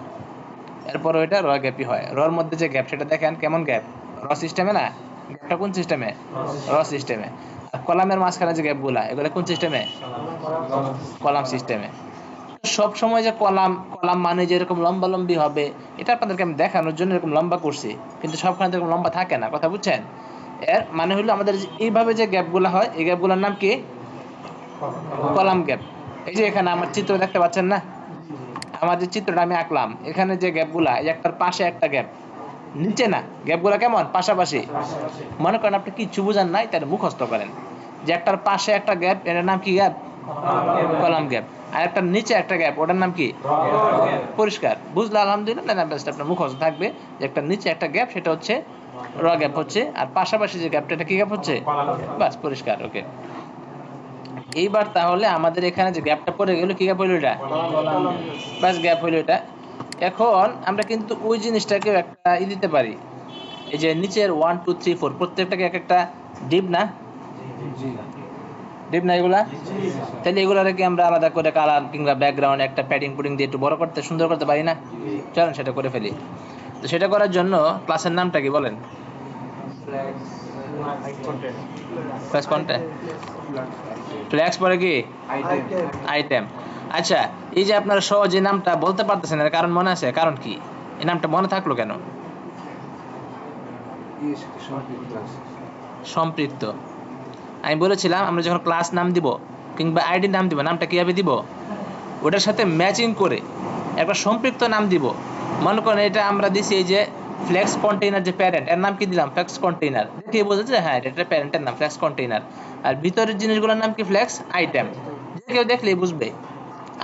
এরপর ওইটা র গ্যাপই হয়। রর মধ্যে যে গ্যাপ সেটা দেখেন কেমন গ্যাপ, র সিস্টেমে না? গ্যাপটা কোন সিস্টেমে? র সিস্টেমে। আর কলামের মাঝখানে যে গ্যাপগুলা, এগুলো কোন সিস্টেমে? কলাম সিস্টেমে। সব সময় যে কলাম কলাম মানে যে এরকম লম্বালম্বি হবে, এটা আপনাদেরকে আমি দেখানোর জন্য এরকম লম্বা করছি, কিন্তু সবখানে এরকম লম্বা থাকে না, কথা বুঝছেন? এর মানে হলো আমাদের এইভাবে যে গ্যাপগুলো হয়, এই গ্যাপগুলোর নাম কি? Column gap. এই যে এখানে আমার চিত্র দেখতে পাচ্ছেন না? আমার যে চিত্রটা আমি আঁকলাম, এখানে যে গ্যাপগুলা, এই একটার পাশে একটা গ্যাপ, নিচে না, গ্যাপগুলা কেমন পাশাপাশি। মনে করেন আপনি কিচ্ছু বুঝান নাই, তাহলে মুখস্থ করেন যে একটার পাশে একটা গ্যাপ, এটার নাম কি গ্যাপ? Column gap. আর একটা নিচে একটা গ্যাপ, ওটার নাম কি? পরিষ্কার বুঝলে? আলহামদুলিল্লাহ। না বেস্ট, আপনার মুখস্থ থাকবে যে একটা নিচে একটা গ্যাপ, সেটা হচ্ছে র গ্যাপ হচ্ছে, আর পাশাপাশি যে গ্যাপটা, এটা কি গ্যাপ হচ্ছে? বাস, পরিষ্কার, ওকে। এইবার তাহলে আমাদের এখানে যে গ্যাপটা পড়ে গেল, কি গ্যাপ হইল এটা? বাস, গ্যাপ হইল এটা। এখন আমরা কিন্তু ওই জিনিসটাকে একটা দিতে পারি, এই যে নিচের 1 2 3 4 প্রত্যেকটাকে এক একটা ডিপ না? ডিপ না এগুলা? তাহলে এগুলারে কি আমরা আলাদা করে কালার কিংবা ব্যাকগ্রাউন্ড একটা প্যাডিং পুডিং দিয়ে একটু বড় করতে, সুন্দর করতে পারি না? চলেন সেটা করে ফেলি। তো সেটা করার জন্য ক্লাসের নামটা কি বলেন? Class content. ফ্ল্যাক্স পরে কি? আইটেম। আচ্ছা, এই যে আপনারা সহজে নামটা বলতে পারতেছেন, এর কারণ মনে আছে? কারণ কি এই নামটা মনে থাকলো কেন? সম্পৃক্ত। আমি বলেছিলাম আমরা যখন ক্লাস নাম দিব কিংবা আইডি নাম দিব, নামটা কিভাবে দিব? ওটার সাথে ম্যাচিং করে একটা সম্পৃক্ত নাম দিব। মনে করেন এটা আমরা দিছি এই যে ফ্লেক্স কন্টেইনার, যে প্যারেন্ট, এর নাম কি দিলাম? Flex container. দেখে বোঝা হ্যাঁ এটা প্যারেন্টের নাম ফ্লেক্স কন্টেইনার। আর ভিতরের জিনিসগুলোর নাম কি? Flex item. যে কেউ দেখলেই বুঝবে।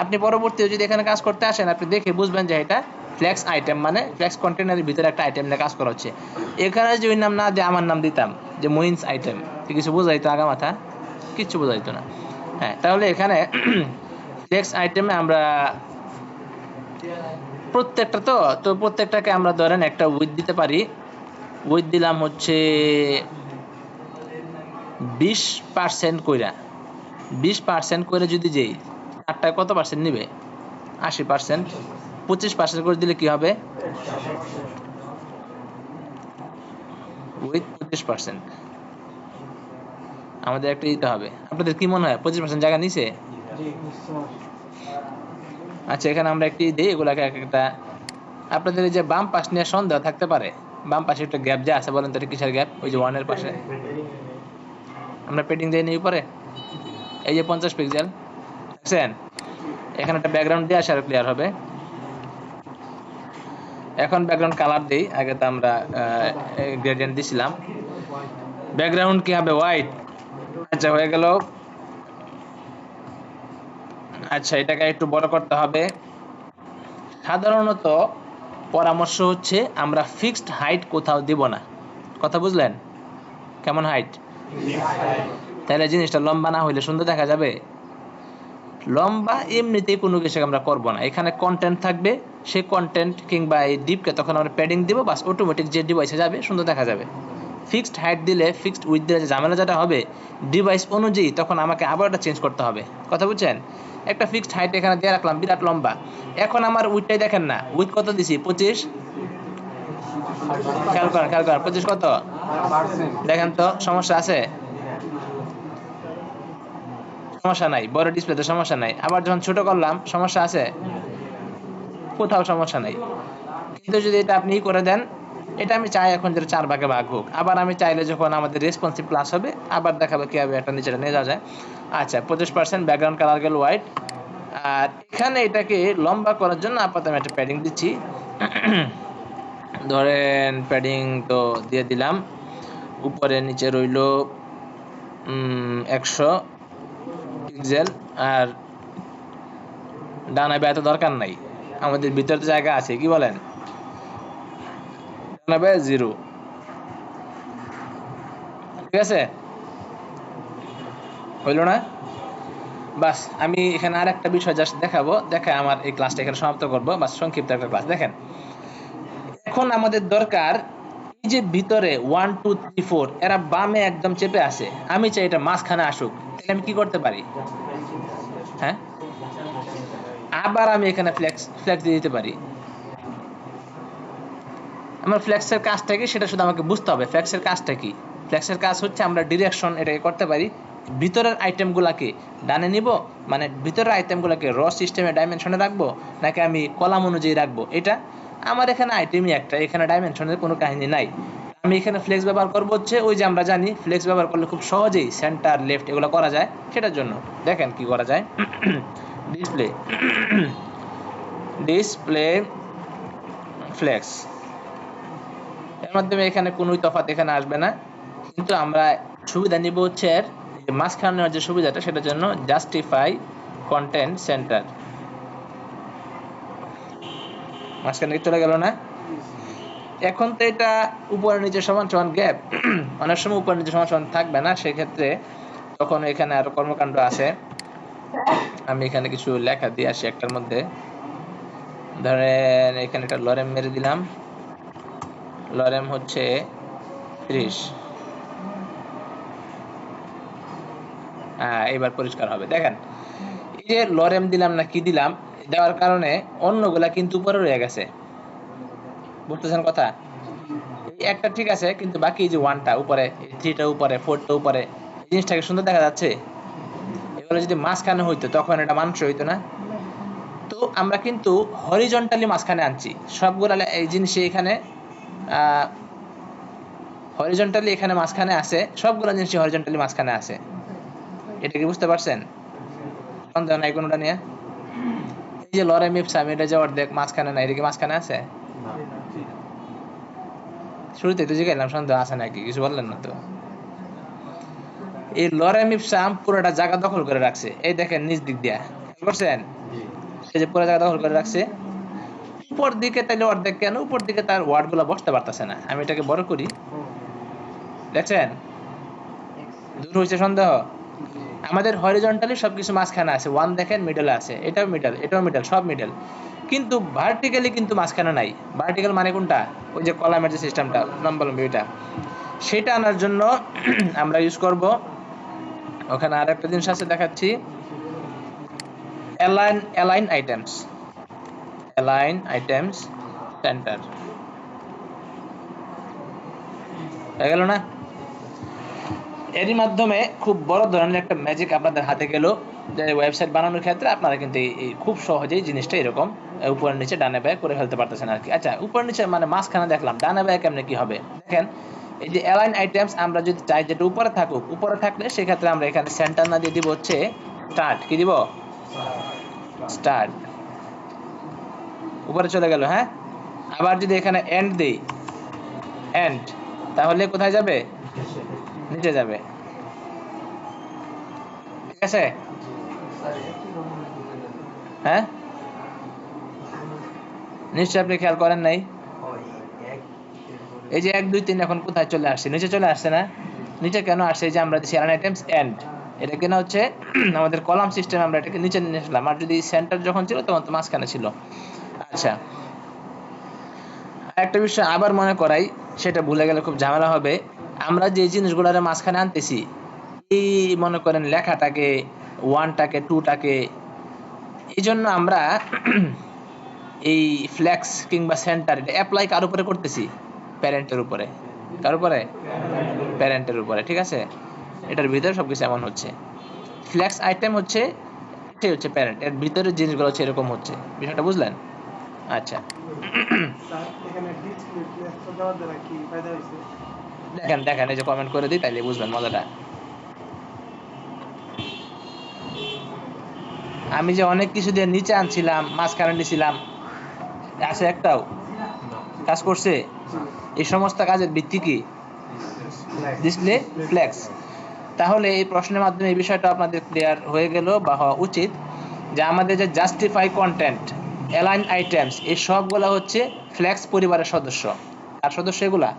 আপনি পরবর্তীতে যদি এখানে কাজ করতে আসেন, আপনি দেখে বুঝবেন যে এটা ফ্লেক্স আইটেম, মানে ফ্লেক্স কন্টেইনারের ভিতরে একটা আইটেম নিয়ে কাজ করা হচ্ছে। এখানে যদি ওই নাম না দিয়ে আমার নাম দিতাম যে মুইন্স আইটেম, কিছু বোঝাইতো আগা মাথা? কিচ্ছু বোঝাইতো না। হ্যাঁ, তাহলে এখানে ফ্লেক্স আইটেমে আমরা প্রত্যেকটা তো প্রত্যেকটাকে আমরা ধরেন একটা উইথ দিতে পারি। উইথ দিলাম হচ্ছে 20% কইরা। 20% করে যদি যেই, চারটায় কত পার্সেন্ট নিবে? 80%। 25% করে দিলে কি হবে? উইথ 25%। আমাদের একটা দিতে হবে। আপনাদের কি মনে হয় 25% জায়গা নিছে? আচ্ছা, এখানে আমরা একটি দিই, এগুলাকে একটা। আপনাদের এই যে বাম পাশ নিয়ে সন্দেহ থাকতে পারে, বাম পাশে একটা গ্যাপ যা আছে, বলেন তো এটা কিসের গ্যাপ? ওই যে 1 এর পাশে আমরা পেডিং দিয়ে নিই উপরে, এই যে 50 পিক্সেল দেখছেন? এখানে একটা ব্যাকগ্রাউন্ড দিয়ে আসলে ক্লিয়ার হবে। এখন ব্যাকগ্রাউন্ড কালার দেই। আগে তো আমরা গ্রেডিয়েন্ট দিছিলাম। ব্যাকগ্রাউন্ড কি হবে? হোয়াইট। আচ্ছা, হয়ে গেল। আচ্ছা, এটাকে একটু বড় করতে হবে। সাধারণত পরামর্শ হচ্ছে আমরা ফিক্সড হাইট কোথাও দিব না, কথা বুঝলেন? কেমন হাইট? তাহলে জিনিসটা লম্বা না হইলে সুন্দর দেখা যাবে? লম্বা এমনিতেই কোনো কিছু আমরা করব না, এখানে কন্টেন্ট থাকবে, সেই কন্টেন্ট কিংবা এই ডিপকে তখন আমরা প্যাডিং দিব, বাস অটোমেটিক যে ডিভাইসে যাবে সুন্দর দেখা যাবে। ফিক্সড হাইট দিলে, ফিক্সড উইথ দিলে যে ঝামেলা যেটা হবে, ডিভাইস অনুযায়ী তখন আমাকে আবার এটা চেঞ্জ করতে হবে, কথা বুঝছেন? একটা ফিক্সড হাইট এখানে দিয়ে রাখলাম, বিরাট লম্বা। এখন আমার উইথটাই দেখেন না, উইথ কত দিছি? 25। খেয়াল করেন 25 কত দেখেন তো সমস্যা আছে? সমস্যা নাই, বড় ডিসপ্লেতে সমস্যা নাই। আবার যখন ছোট করলাম সমস্যা আছে? কোথাও সমস্যা নাই। কিন্তু যদি এটা আপনি করে দেন, এটা আমি চাই এখন যেটা 4 ভাগে ভাগ হোক। আবার আমি চাইলে যখন আমাদের রেসপন্সিভ ক্লাস হবে আবার দেখাবো কিভাবে এটা নিচেটা নিয়ে যাওয়া যায়। আচ্ছা 25% ব্যাকগ্রাউন্ড কালার গেল হোয়াইট। আর এখানে এটাকে লম্বা করার জন্য আপাতত আমি একটা প্যাডিং দিচ্ছি। ধরেন প্যাডিং তো দিয়ে দিলাম, উপরে নিচে রইল 100 পিক্সেল। আর ডানাবে এত দরকার নাই, আমাদের ভিতরে জায়গা আছে, কি বলেন? ডানাবে 0, ঠিক আছে? হইল না? বাস আমি এখানে আর একটা বিষয় জাস্ট দেখাবো, দেখে আমার এই ক্লাসটা এখানে সমাপ্ত করবো। বাস সংক্ষিপ্ত একটা ক্লাস। দেখেন এখন আমাদের দরকার এই যে ভিতরে 1 2 3 4 এরা বামে একদম চেপে আসে, আমি চাই এটা মাঝখানে আসুক, তাহলে আমি কি করতে পারি? হ্যাঁ, আবার আমি এখানে ফ্লেক্স দিয়ে দিতে পারি। আমার ফ্লেক্সের কাজটা কি সেটা শুধু আমাকে বুঝতে হবে। ফ্লেক্সের কাজটা কি? ফ্লেক্সের কাজ হচ্ছে আমরা ডিরেকশন এটাকে করতে পারি, ভিতরের আইটেমগুলোকে ডানে নিব, মানে ভিতরের আইটেমগুলোকে র সিস্টেমে ডাইমেনশনে রাখবো নাকি আমি কলাম অনুযায়ী রাখবো। এটা আমার এখানে আইটেমই একটা, এখানে ডাইমেনশনের কোনো কাহিনী নাই। আমি এখানে ফ্লেক্স ব্যবহার করবো হচ্ছে ওই যে আমরা জানি ফ্লেক্স ব্যবহার করলে খুব সহজেই সেন্টার লেফট এগুলো করা যায়, সেটার জন্য দেখেন কি করা যায়। ডিসপ্লে ডিসপ্লে ফ্লেক্স এর মাধ্যমে এখানে কোনোই তফাৎ এখানে আসবে না, কিন্তু আমরা সুবিধা নিব হচ্ছে এর মাঝখানে নেওয়ার যে সুবিধাটা সেটার জন্য জাস্টিফাই কন্টেন্ট সেন্টার। মাঝখানে চলে গেল না? এখন তো এটা উপরে নিচে সমান সমান গ্যাপ, অনেক সময় উপরে নিচে সমান সমান থাকবে না, সেক্ষেত্রে তখন এখানে আরো কর্মকাণ্ড আছে। আমি এখানে কিছু লেখা দিয়ে আসি একটার মধ্যে। ধরেন এখানে একটা লরেম মেরে দিলাম, লরেম হচ্ছে 30। এবার পরিষ্কার হবে। দেখেন এই যে লরেম দিলাম না কি দিলাম, দেওয়ার কারণে অন্যগুলা কিন্তু উপরে রয়ে গেছে, বুঝতেছেন কথা? এই একটা ঠিক আছে, কিন্তু বাকি যে 1টা উপরে, 3টা উপরে, 4টা উপরে, এই জিনিসটাকে সুন্দর দেখা যাচ্ছে। এগুলো যদি মাঝখানে হইতো তখন এটা মানসই হইতো না। তো আমরা কিন্তু হরিজন্টালি মাঝখানে আনছি সবগুলা এই জিনিস, এখানে হরিজন্টালি এখানে মাঝখানে আছে, সবগুলা জিনিস হরিজন্টালি মাঝখানে আছে। এটা কি বুঝতে পারছেন? সন্দেহ নাই কোনোটা নিয়ে? এই যে লরেম ইপসাম, এটা যে অর্ধেক মাঝখানে নাই, এটা কি মাঝখানে আছে? শুরুতে তো জিজ্ঞাসলাম সন্দেহ আছে নাকি, কিছু বললেন না তো। এই লরেম ইপসাম পুরোটা জায়গা দখল করে রাখছে, এই দেখেন নিচ দিক দিয়া, করছেন? এই যে পুরো জায়গা দখল করে রাখছে। উপর দিকে তাইলে অর্ধেক কেন? উপর দিকে তার ওয়ার্ড গুলা বসতে পারতেছে না। আমি এটাকে বড় করি, দেখছেন? দূর হয়েছে সন্দেহ? আমাদের হরিজন্টালি সবকিছু মাঝখানে আছে, 1 দেখেন মিডলে আছে, এটাও মিডল, এটাও মিডল, সব মিডল, কিন্তু ভার্টিক্যালি কিন্তু মাঝখানে নাই। ভার্টিক্যাল মানে কোনটা? ওই যে কলামের যে সিস্টেমটা লম্বালম্বি, ওইটা, সেটা আনার জন্য আমরা ইউজ করব ওখানে আর একটা জিনিস আছে দেখাচ্ছি, align items, align items centre. হয়ে গেল না? এরই মাধ্যমে খুব বড় ধরনের একটা ম্যাজিক আপনাদের হাতে গেল, যে ওয়েবসাইট বানানোর ক্ষেত্রে আপনারা কিন্তু এই খুব সহজেই জিনিসটা এরকম উপরে নিচে ডানে বাঁয়ে করে ফেলতে পারতেছেন আর কি। আচ্ছা উপরে নিচে মানে মাঝখানে দেখলাম, ডানে বাঁয়ে কেমনে কি হবে দেখেন। এই যে অ্যালাইন আইটেমস আমরা যদি চাই যেটা উপরে থাকুক, উপরে থাকলে সেক্ষেত্রে আমরা এখানে সেন্টার না দিয়ে দিব হচ্ছে স্টার্ট। কি দিব? স্টার্ট। উপরে চলে গেল। হ্যাঁ, আবার যদি এখানে এন্ড দেই, এন্ড, তাহলে কোথায় যাবে? নিচে যাবে, ঠিক আছে? হ্যাঁ, নিশ্চয় আপনি খেয়াল করেন নাই। এই যে 1 2 3 এখন কোথায় চলে আসছে? নিচে চলে আসছে না? নিচে কেন আসছে? এই যে আমরা দিছি অ্যালাইন আইটেমস এন্ড, এটা কেন হচ্ছে আমাদের কলাম সিস্টেম, আমরা এটাকে নিচে নিয়ে আসলাম, আর যদি সেন্টার যখন ছিল তখন তো মাঝখানে ছিল। আচ্ছা একটা বিষয় আবার মনে করাই, সেটা ভুলে গেলে খুব ঝামেলা হবে। আমরা যে জিনিসগুলোর মাঝখানে আনতেছি, এই মনে করেন লেখাটাকে, 1টাকে, 2টাকে, এই জন্য আমরা এই ফ্লেক্স কিংবা সেন্টার এটা অ্যাপ্লাই কার উপরে করতেছি? প্যারেন্টের উপরে। কার উপরে? প্যারেন্টের উপরে, ঠিক আছে। এটার ভিতরে সবকিছু এমন হচ্ছে। ফ্লেক্স আইটেম হচ্ছে এটাই হচ্ছে প্যারেন্ট, এর ভিতরে জিনিসগুলো হচ্ছে এরকম হচ্ছে। বিষয়টা বুঝলেন? আচ্ছা দেখেন দেখেন এই যে কমেন্ট করে দিই তাইলে বুঝবেন মজাটা। আমি যে অনেক কিছু দিয়ে নিচে আনছিলাম, মাঝখানে নিছিলাম, আছে একটাও কাজ করছে? এই সমস্ত কাজের ভিত্তি কি? Display flakes. তাহলে এই প্রশ্নের মাধ্যমে এই বিষয়টা আপনাদের ক্লিয়ার হয়ে গেল বা হওয়া উচিত যে আমাদের যে জাস্টিফাই কন্টেন্ট, অ্যালাইন আইটেমস, এই সবগুলো হচ্ছে ফ্লেক্স পরিবারের সদস্য। আর সদস্য এগুলা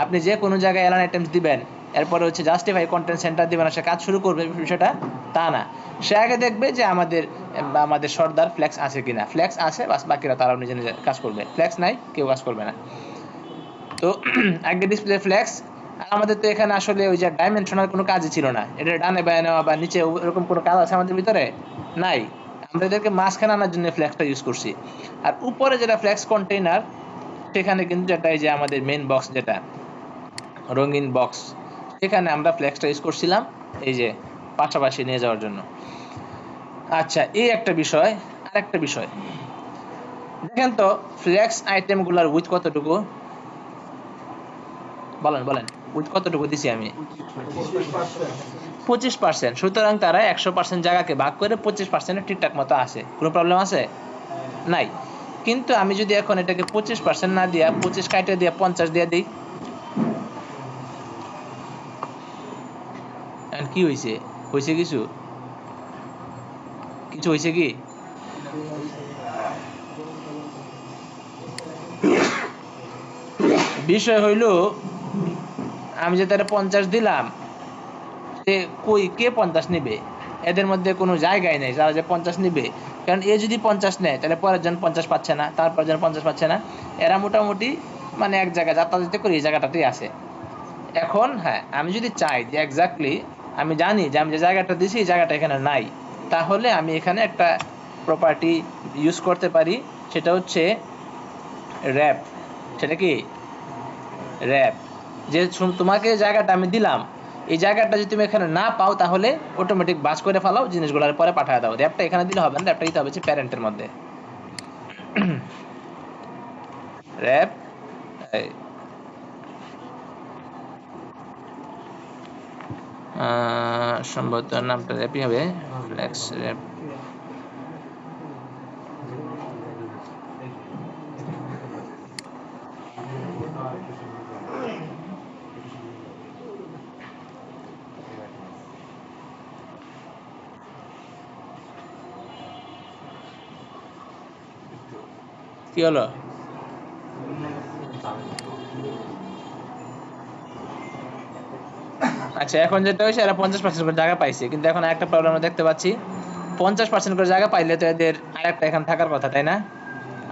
আপনি যে কোনো জায়গায় অ্যালাইন আইটেমস দিবেন, এরপরে হচ্ছে জাস্টিফাই কন্টেন্ট সেন্টার দিবেন, সে কাজ শুরু করবে, বিষয়টা তা না। সে আগে দেখবে যে আমাদের সর্দার ফ্লেক্স আছে কিনা। ফ্লেক্স আছে, বাস বাকিরা তারাও নিজে নিজে কাজ করবে। ফ্লেক্স নাই, কেউ কাজ করবে না। তো আগে ডিসপ্লে ফ্লেক্স। আমাদের তো এখানে আসলে ওই যে ডাইমেনশনাল কোনো কাজই ছিল না, এটা ডানে বায়ে নেওয়া বা নিচে এরকম কোনো কাজ আছে আমাদের ভিতরে নাই। আমরা এদেরকে মাঝখানে আনার জন্য ফ্লেক্সটা ইউজ করছি। আর উপরে যেটা ফ্লেক্স কন্টেইনার, সেখানে কিন্তু যেটা এই যে আমাদের মেইন বক্স, যেটা রঙিন বক্স, সেখানে আমরা ফ্লেক্সটা ইউজ করছিলাম এই যে পাশাপাশি নিয়ে যাওয়ার জন্য। আচ্ছা, এই একটা বিষয়। আরেকটা বিষয় দেখেন তো, ফ্লেক্স আইটেমগুলোর উইথ কতটুকু? বলেন বলেন, উইথ কতটুকু দিছি আমি? 25%। সুতরাং তারা 100% জায়গাকে ভাগ করে 25% ঠিকঠাক মতো আছে। কোনো প্রবলেম আছে? নাই। কিন্তু আমি যদি এখন এটাকে 25% না দিয়া 25 কাটে দিয়ে 50 দিয়ে দিই, কি হয়েছে? হয়েছে কিছু? কিছু হয়েছে কি? বিষয় হইল আমি যে তারা 50 দিলাম, সে কই কে 50 নেবে? এদের মধ্যে কোনো জায়গায় নেই যারা যে 50 নেবে। কারণ এ যদি 50 নেয় তাহলে পরের জন 50 পাচ্ছে না, তারপর জন 50 পাচ্ছে না। এরা মোটামুটি মানে এক জায়গায় যাতায়াত করে এই জায়গাটাতেই আছে। এখন হ্যাঁ, আমি যদি চাই যে এক্স্যাক্টলি আমি জানি যে আমি যে জায়গাটা দিছি এই জায়গাটা এখানে নাই, তাহলে আমি এখানে একটা প্রপার্টি ইউজ করতে পারি, সেটা হচ্ছে র্যাপ। সেটা কি? র্যাপ। যে তোমাকে জায়গাটা আমি দিলাম, এই জায়গাটা যদি তুমি এখানে না পাও তাহলে অটোমেটিক বাস করে ফেলাও, জিনিসগুলোর পরে পাঠিয়ে দাও। র্যাপটা এখানে দিলে হবে না, র্যাপটা দিতে হবে প্যারেন্টের মধ্যে। র্যাপ সম্ভবত নামটা র্যাপই হবে, ফ্লেক্স র্যাপ। কি হলো? আচ্ছা, এখন যেটা হয়েছে এরা 50% করে জায়গা পাইছে, কিন্তু এখন একটা প্রবলেম দেখতে পাচ্ছি। 50% করে জায়গা পাইলে তো এদের আরেকটা এখানে থাকার কথা, তাই না?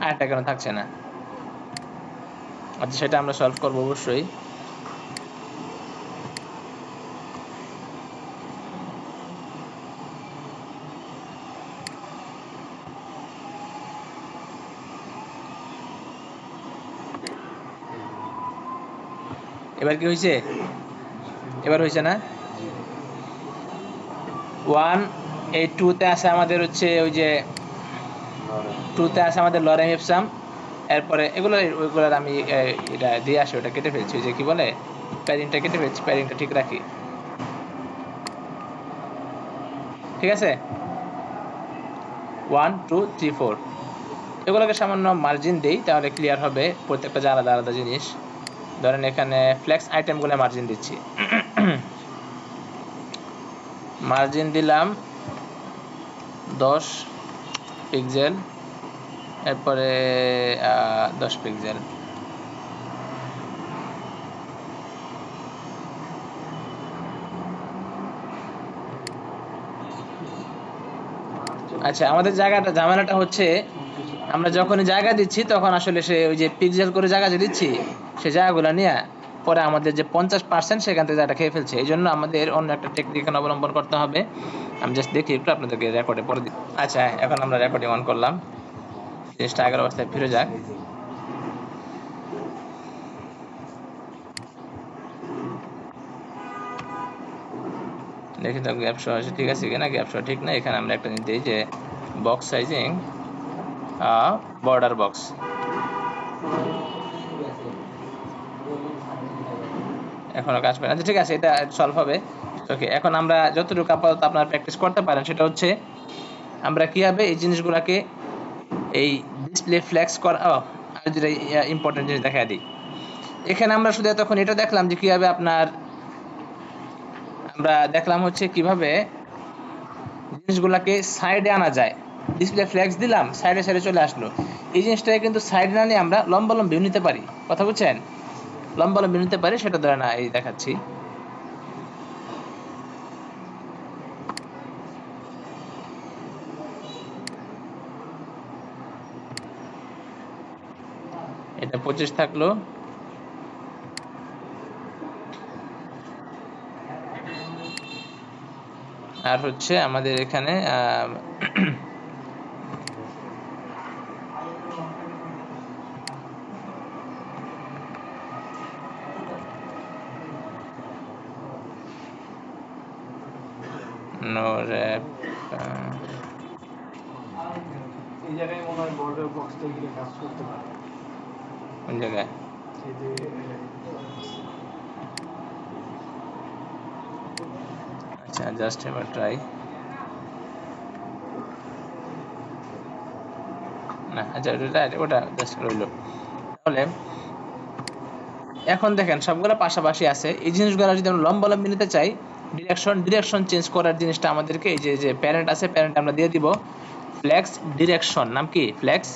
আরেকটা কেন থাকছে না? আচ্ছা, সেটা আমরা সলভ করবো অবশ্যই। এবার কি হয়েছে? এবার হয়েছে না? 1 এই 2 তে আছে আমাদের হচ্ছে ওই যে 2 তে আছে আমাদের লরেম ইপসাম। এরপরে ওইগুলোর আমি এটা দিয়ে আসি, ওটা কেটে ফেলছি, যে কি বলে প্যারিংটা কেটে ফেলছি, প্যারিংটা ঠিক রাখি। ঠিক আছে, 1 2 3 4 এগুলোকে সামান্য মার্জিন দেই, তাহলে ক্লিয়ার হবে প্রত্যেকটা যে আলাদা আলাদা জিনিস। ধরেন এখানে ফ্লেক্স আইটেমগুলো মার্জিন দিচ্ছি। মার্জিন দিলাম 10 পিক্সেল, এরপরে 10 পিক্সেল। আচ্ছা, আমাদের ঝামেলাটা হচ্ছে আমরা যখনই জায়গা দিচ্ছি তখন আসলে সে ওই যে পিক্সেল করে জায়গা যে দিচ্ছি, সে জায়গাগুলো নিয়ে পরে আমাদের যে 50% সেখান থেকে জায়গাটা খেয়ে ফেলছে। এই জন্য আমাদের অন্য একটা টেকনিক অবলম্বন করতে হবে। আমি জাস্ট দেখি একটু, আপনাদেরকে রেকর্ডে পরে দিই। আচ্ছা, এখন আমরা রেকর্ডিং অন করলাম, জিনিসটা আগের অবস্থায় ফিরে যাক। দেখি তো গ্যাপ শো আছে ঠিক আছে কিনা। গ্যাপ শো ঠিক না, এখানে আমরা একটা জিনিস দিই যে বক্স সাইজিং বর্ডার বক্স। এখনো কাজ করে না, ঠিক আছে, এটা সলভ হবে। ওকে, এখন আমরা যতটুকু আপাতত আপনারা প্র্যাকটিস করতে পারেন সেটা হচ্ছে আমরা কিভাবে এই জিনিসগুলোকে এই ডিসপ্লে ফ্লেক্স করা। আর যেটা ইম্পর্টেন্ট জিনিস দেখা দিই, এখানে আমরা শুধু তখন এটা দেখলাম যে কিভাবে আপনার আমরা দেখলাম হচ্ছে কিভাবে জিনিসগুলোকে সাইডে আনা যায়। ডিসপ্লে ফ্লেক্স দিলাম, সাইডে সাইডে চলে আসলো। এই জিনিসটাকে কিন্তু সাইডে না নিয়ে আমরা লম্বালম্বি নিতে পারি, কথা বুঝছেন, লম্বালম্বি নিতে পারি। সেটা ধরে না এই দেখাচ্ছি। এটা 25 থাকলো, আর হচ্ছে আমাদের এখানে নো র্যাপ এই জায়গায় মনে হয় বর্ডার বক্সটা গিয়ে কাজ করতে পারে। কোন জায়গায়? এই যে আচ্ছা, জাস্ট এবার ট্রাই। না, আচ্ছা ওটা জাস্ট রইলো। তাহলে এখন দেখেন সবগুলো পাশাপাশি আছে। এই জিনিসগুলো যদি আমরা লম্বালম্বি নিতে চাই, ডিরেকশন চেঞ্জ করার জিনিসটা আমাদেরকে এই যে প্যারেন্ট আছে, প্যারেন্ট আমরা দিয়ে দিব ফ্লেক্স ডিরেকশন। নাম কি? Flex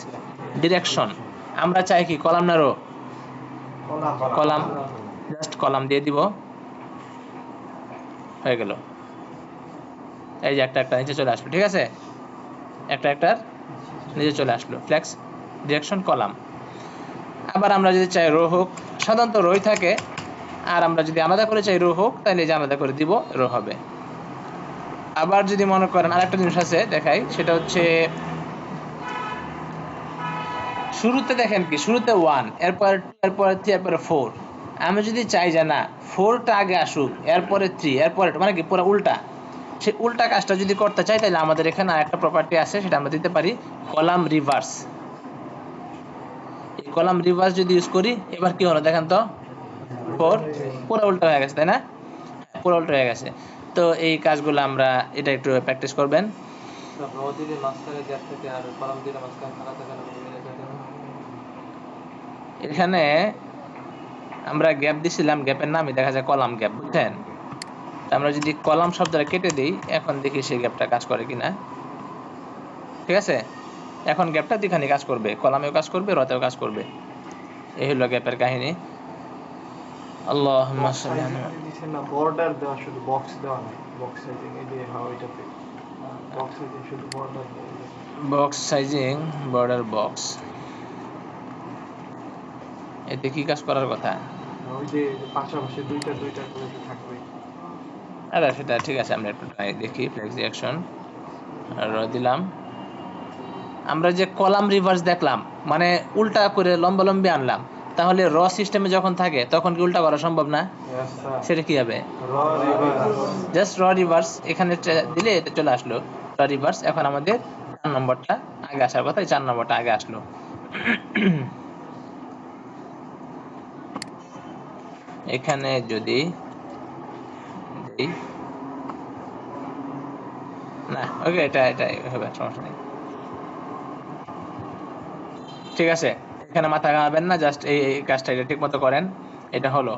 direction. আমরা চাই কি কলাম না রো? কলাম। জাস্ট কলাম দিয়ে দিব, হয়ে গেল। এই যে একটা নিচে চলে আসলো, ঠিক আছে, একটা নিচে চলে আসলো, ফ্লেক্স ডিরেকশন কলাম। আবার আমরা যদি চাই রো হোক, সাধারণত রোই থাকে। আর আমরা যদি আলাদা করে চাই রো হোক, তাহলে যে আলাদা করে দিব, রো হবে। আবার যদি মনে করেন আরেকটা জিনিস আছে দেখাই, সেটা হচ্ছে শুরুতে দেখেন কি, শুরুতে 1, এরপরে 3, এরপরে 4। আমি যদি চাই যে না 4টা আগে আসুক, এরপরে 3, এরপরে মানে কি পুরো উল্টা, সেই উল্টা কাজটা যদি করতে চাই, তাহলে আমাদের এখানে আরেকটা প্রপার্টি আছে, সেটা আমরা দিতে পারি কলাম রিভার্স। এই কলাম রিভার্স যদি ইউজ করি, এবার কি হলো দেখেন তো, 4 পুরো উল্টা হয়ে গেছে, তাই না? পুরো উল্টা হয়ে গেছে। তো এই কাজগুলো আমরা এটা একটু প্র্যাকটিস করবেন। এখানে আমরা গ্যাপ দিছিলাম, গ্যাপের নামই দেখা যায় কলাম গ্যাপ, বুঝছেন? আমরা যদি কলাম শব্দটা কেটে দিই, এখন দেখি সেই গ্যাপটা কাজ করে কিনা। ঠিক আছে, এখন গ্যাপটা দুখানে কাজ করবে, কলামেও কাজ করবে, রতেও কাজ করবে। এই হলো গ্যাপের কাহিনী। আল্লাহুম্মা সাল্লি আলা বর্ডার দেওয়া, শুধু বক্স দেওয়া না, বক্স সাইজিং। এই যে হ্যাঁ, ওইটাতে বক্স সাইজিং, শুধু বর্ডার দেওয়া, বক্স সাইজিং বর্ডার বক্স। এতে কি কাজ করার কথা? ওই যে পাশাপাশি দুইটা করে থাকবে। আরে সেটা ঠিক আছে, আমরা একটু ট্রাই দেখি। ফ্লেক্স অ্যাকশন র দিলাম। আমরা যে কলাম রিভার্স দেখলাম, মানে উল্টা করে লম্বালম্বি আনলাম, তাহলে র সিস্টেমে যখন থাকে তখন কি উল্টা করা সম্ভব না? সেটা কি হবে? জাস্ট র রিভার্স এখানে দিলে এটা চলে আসলো, র রিভার্স। এখন আমাদের 4 নম্বরটা আগে আসার কথা, 4 নম্বরটা আগে আসলো। এখানে যদি দেই না, ওকে, এটা হবে, সমস্যা নেই। ঠিক আছে, এখানে মাথা ঘামাবেন না, জাস্ট এই কাজটা এটা ঠিক মতো করেন, এটা হলো।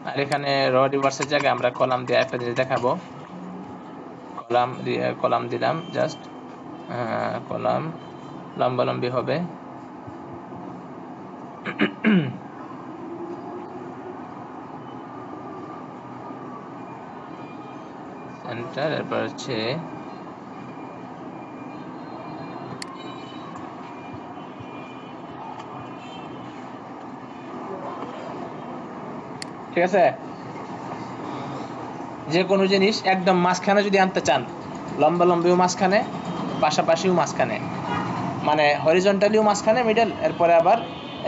আর এখানে র রিভার্সের জায়গায় আমরা কলাম দিয়ে একটা জিনিস দেখাবো। কলাম দিলাম, জাস্ট কলাম লম্বালম্বি হবে। সেন্টার, এরপর হচ্ছে ঠিক আছে। যে কোনো জিনিস একদম মাঝখানে যদি আনতে চান, লম্বালম্বিও মাঝখানে, পাশাপাশিও মাঝখানে, মানে হরিজন্টালিও মাঝখানে, মিডল, এরপরে আবার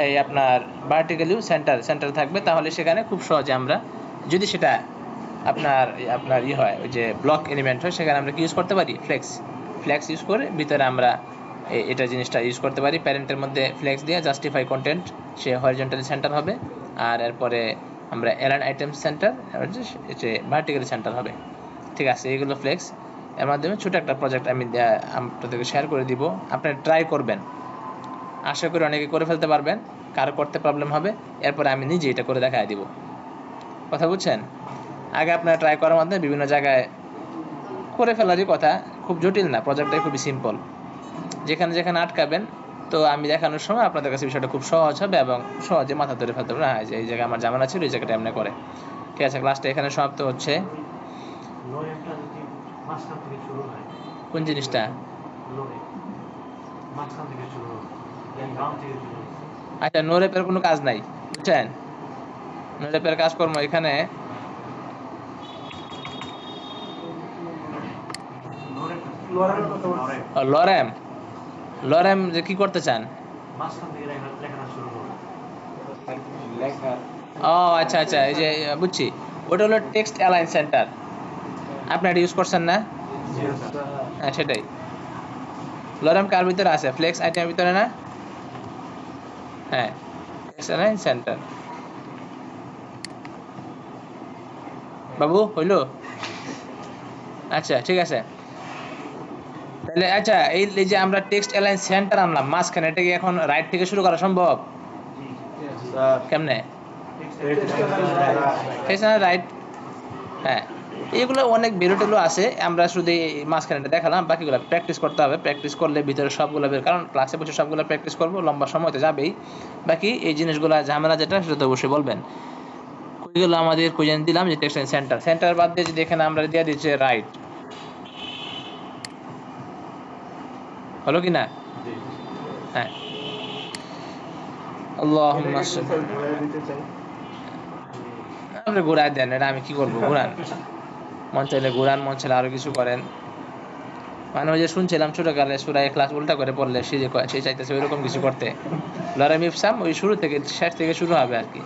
এই আপনার ভার্টিক্যালিও সেন্টার থাকবে, তাহলে সেখানে খুব সহজে আমরা যদি সেটা আপনার আপনার হয় ওই যে ব্লক এলিমেন্ট হয়, সেখানে আমরা কি ইউজ করতে পারি, ফ্লেক্স ইউজ করে ভিতরে আমরা এটা জিনিসটা ইউজ করতে পারি। প্যারেন্টের মধ্যে ফ্লেক্স দিয়ে জাস্টিফাই কন্টেন্ট, সে হরিজন্টালি সেন্টার হবে, আর এরপরে আমরা অ্যালাইন আইটেম সেন্টার যে ভার্টিক্যালি সেন্টার হবে। ঠিক আছে, এগুলো ফ্লেক্স। এর মাধ্যমে ছোট একটা প্রজেক্ট আমি আপনাদেরকে শেয়ার করে দিব, আপনারা ট্রাই করবেন, আশা করি অনেকে করে ফেলতে পারবেন, কারো করতে প্রবলেম হবে, এরপরে আমি নিজে এটা করে দেখায় দিব। কথা বুঝছেন? আগে আপনারা ট্রাই করার মাধ্যমে বিভিন্ন জায়গায় করে ফেলারই কথা, খুব জটিল না, প্রজেক্টটাই খুবই সিম্পল। যেখানে যেখানে আটকাবেন, তো আমি দেখানোর সময় আপনাদের কাছে বিষয়টা খুব সহজ হবে এবং সহজে মাথা ধরে ফেলতে পারবেন, হ্যাঁ যে এই জায়গায় আমার জামানা ছিল, এই জায়গাটা এমনি করে। ঠিক আছে, ক্লাসটা এখানে সমাপ্ত হচ্ছে। কোন জিনিসটা? আচ্ছা, নো রেপের কোনো কাজ নাই, বুঝছেন? নো রেপের কাজকর্ম এখানে লরেম লরেম যে কি করতে চান? ও আচ্ছা আচ্ছা, এই যে বুঝছি, ওটা হলো টেক্সট অ্যালাইন সেন্টার। আপনি এটা ইউজ করছেন না? হ্যাঁ সেটাই। লরেম কার ভিতরে আছে? ফ্লেক্স আইটেমের ভিতরে না? হ্যাঁ, টেক্সট অ্যালাইন সেন্টার। বাবু হইলো? আচ্ছা ঠিক আছে, তাহলে আচ্ছা এই যে আমরা টেক্সট অ্যালাইন সেন্টার আনলাম মাঝখানে, এটা কি এখন রাইট থেকে শুরু করা সম্ভব? কেমনে? রাইট, হ্যাঁ, এগুলো অনেক বেরোটেলো আছে, আমরা শুধু মাঝখানে দেখালাম, বাকিগুলো প্র্যাকটিস করতে হবে। প্র্যাকটিস করলে ভিতরে সবগুলো বের, কারণ ক্লাসে বসে সবগুলো প্র্যাকটিস করবো, লম্বা সময় তো যাবেই। বাকি এই জিনিসগুলো ঝামেলা যেটা, সেটা তো অবশ্যই বলবেন। ওইগুলো আমাদের কোয়েশ্চেন দিলাম যে টেক্সট সেন্টার বাদ দিয়ে যদি এখানে আমরা দিয়ে দিচ্ছি রাইট, হলো কি না? হ্যাঁ, আল্লাহুম্মা আপনি ঘুরাই দেন, এটা আমি কি করবো? ঘুরান, মন চাইলে ঘুরান, মন চাইলে আরো কিছু করেন। মানে ওই যে শুনছিলাম ছোটকালে সূরা ইখলাস উল্টা করে পড়লে সে যে সে চাইতেছে ওইরকম কিছু করতে, লরেম ইপসাম ওই শুরু থেকে শেষ থেকে শুরু হবে আর কি।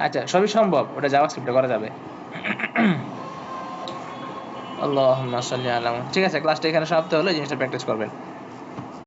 আচ্ছা, সবই সম্ভব, ওটা জাভাস্ক্রিপ্টে করা যাবে। আল্লাহুম্মা সাল্লি আলা। ঠিক আছে, ক্লাসটা এখানে সমাপ্ত হলো, জিনিসটা প্র্যাকটিস করবেন।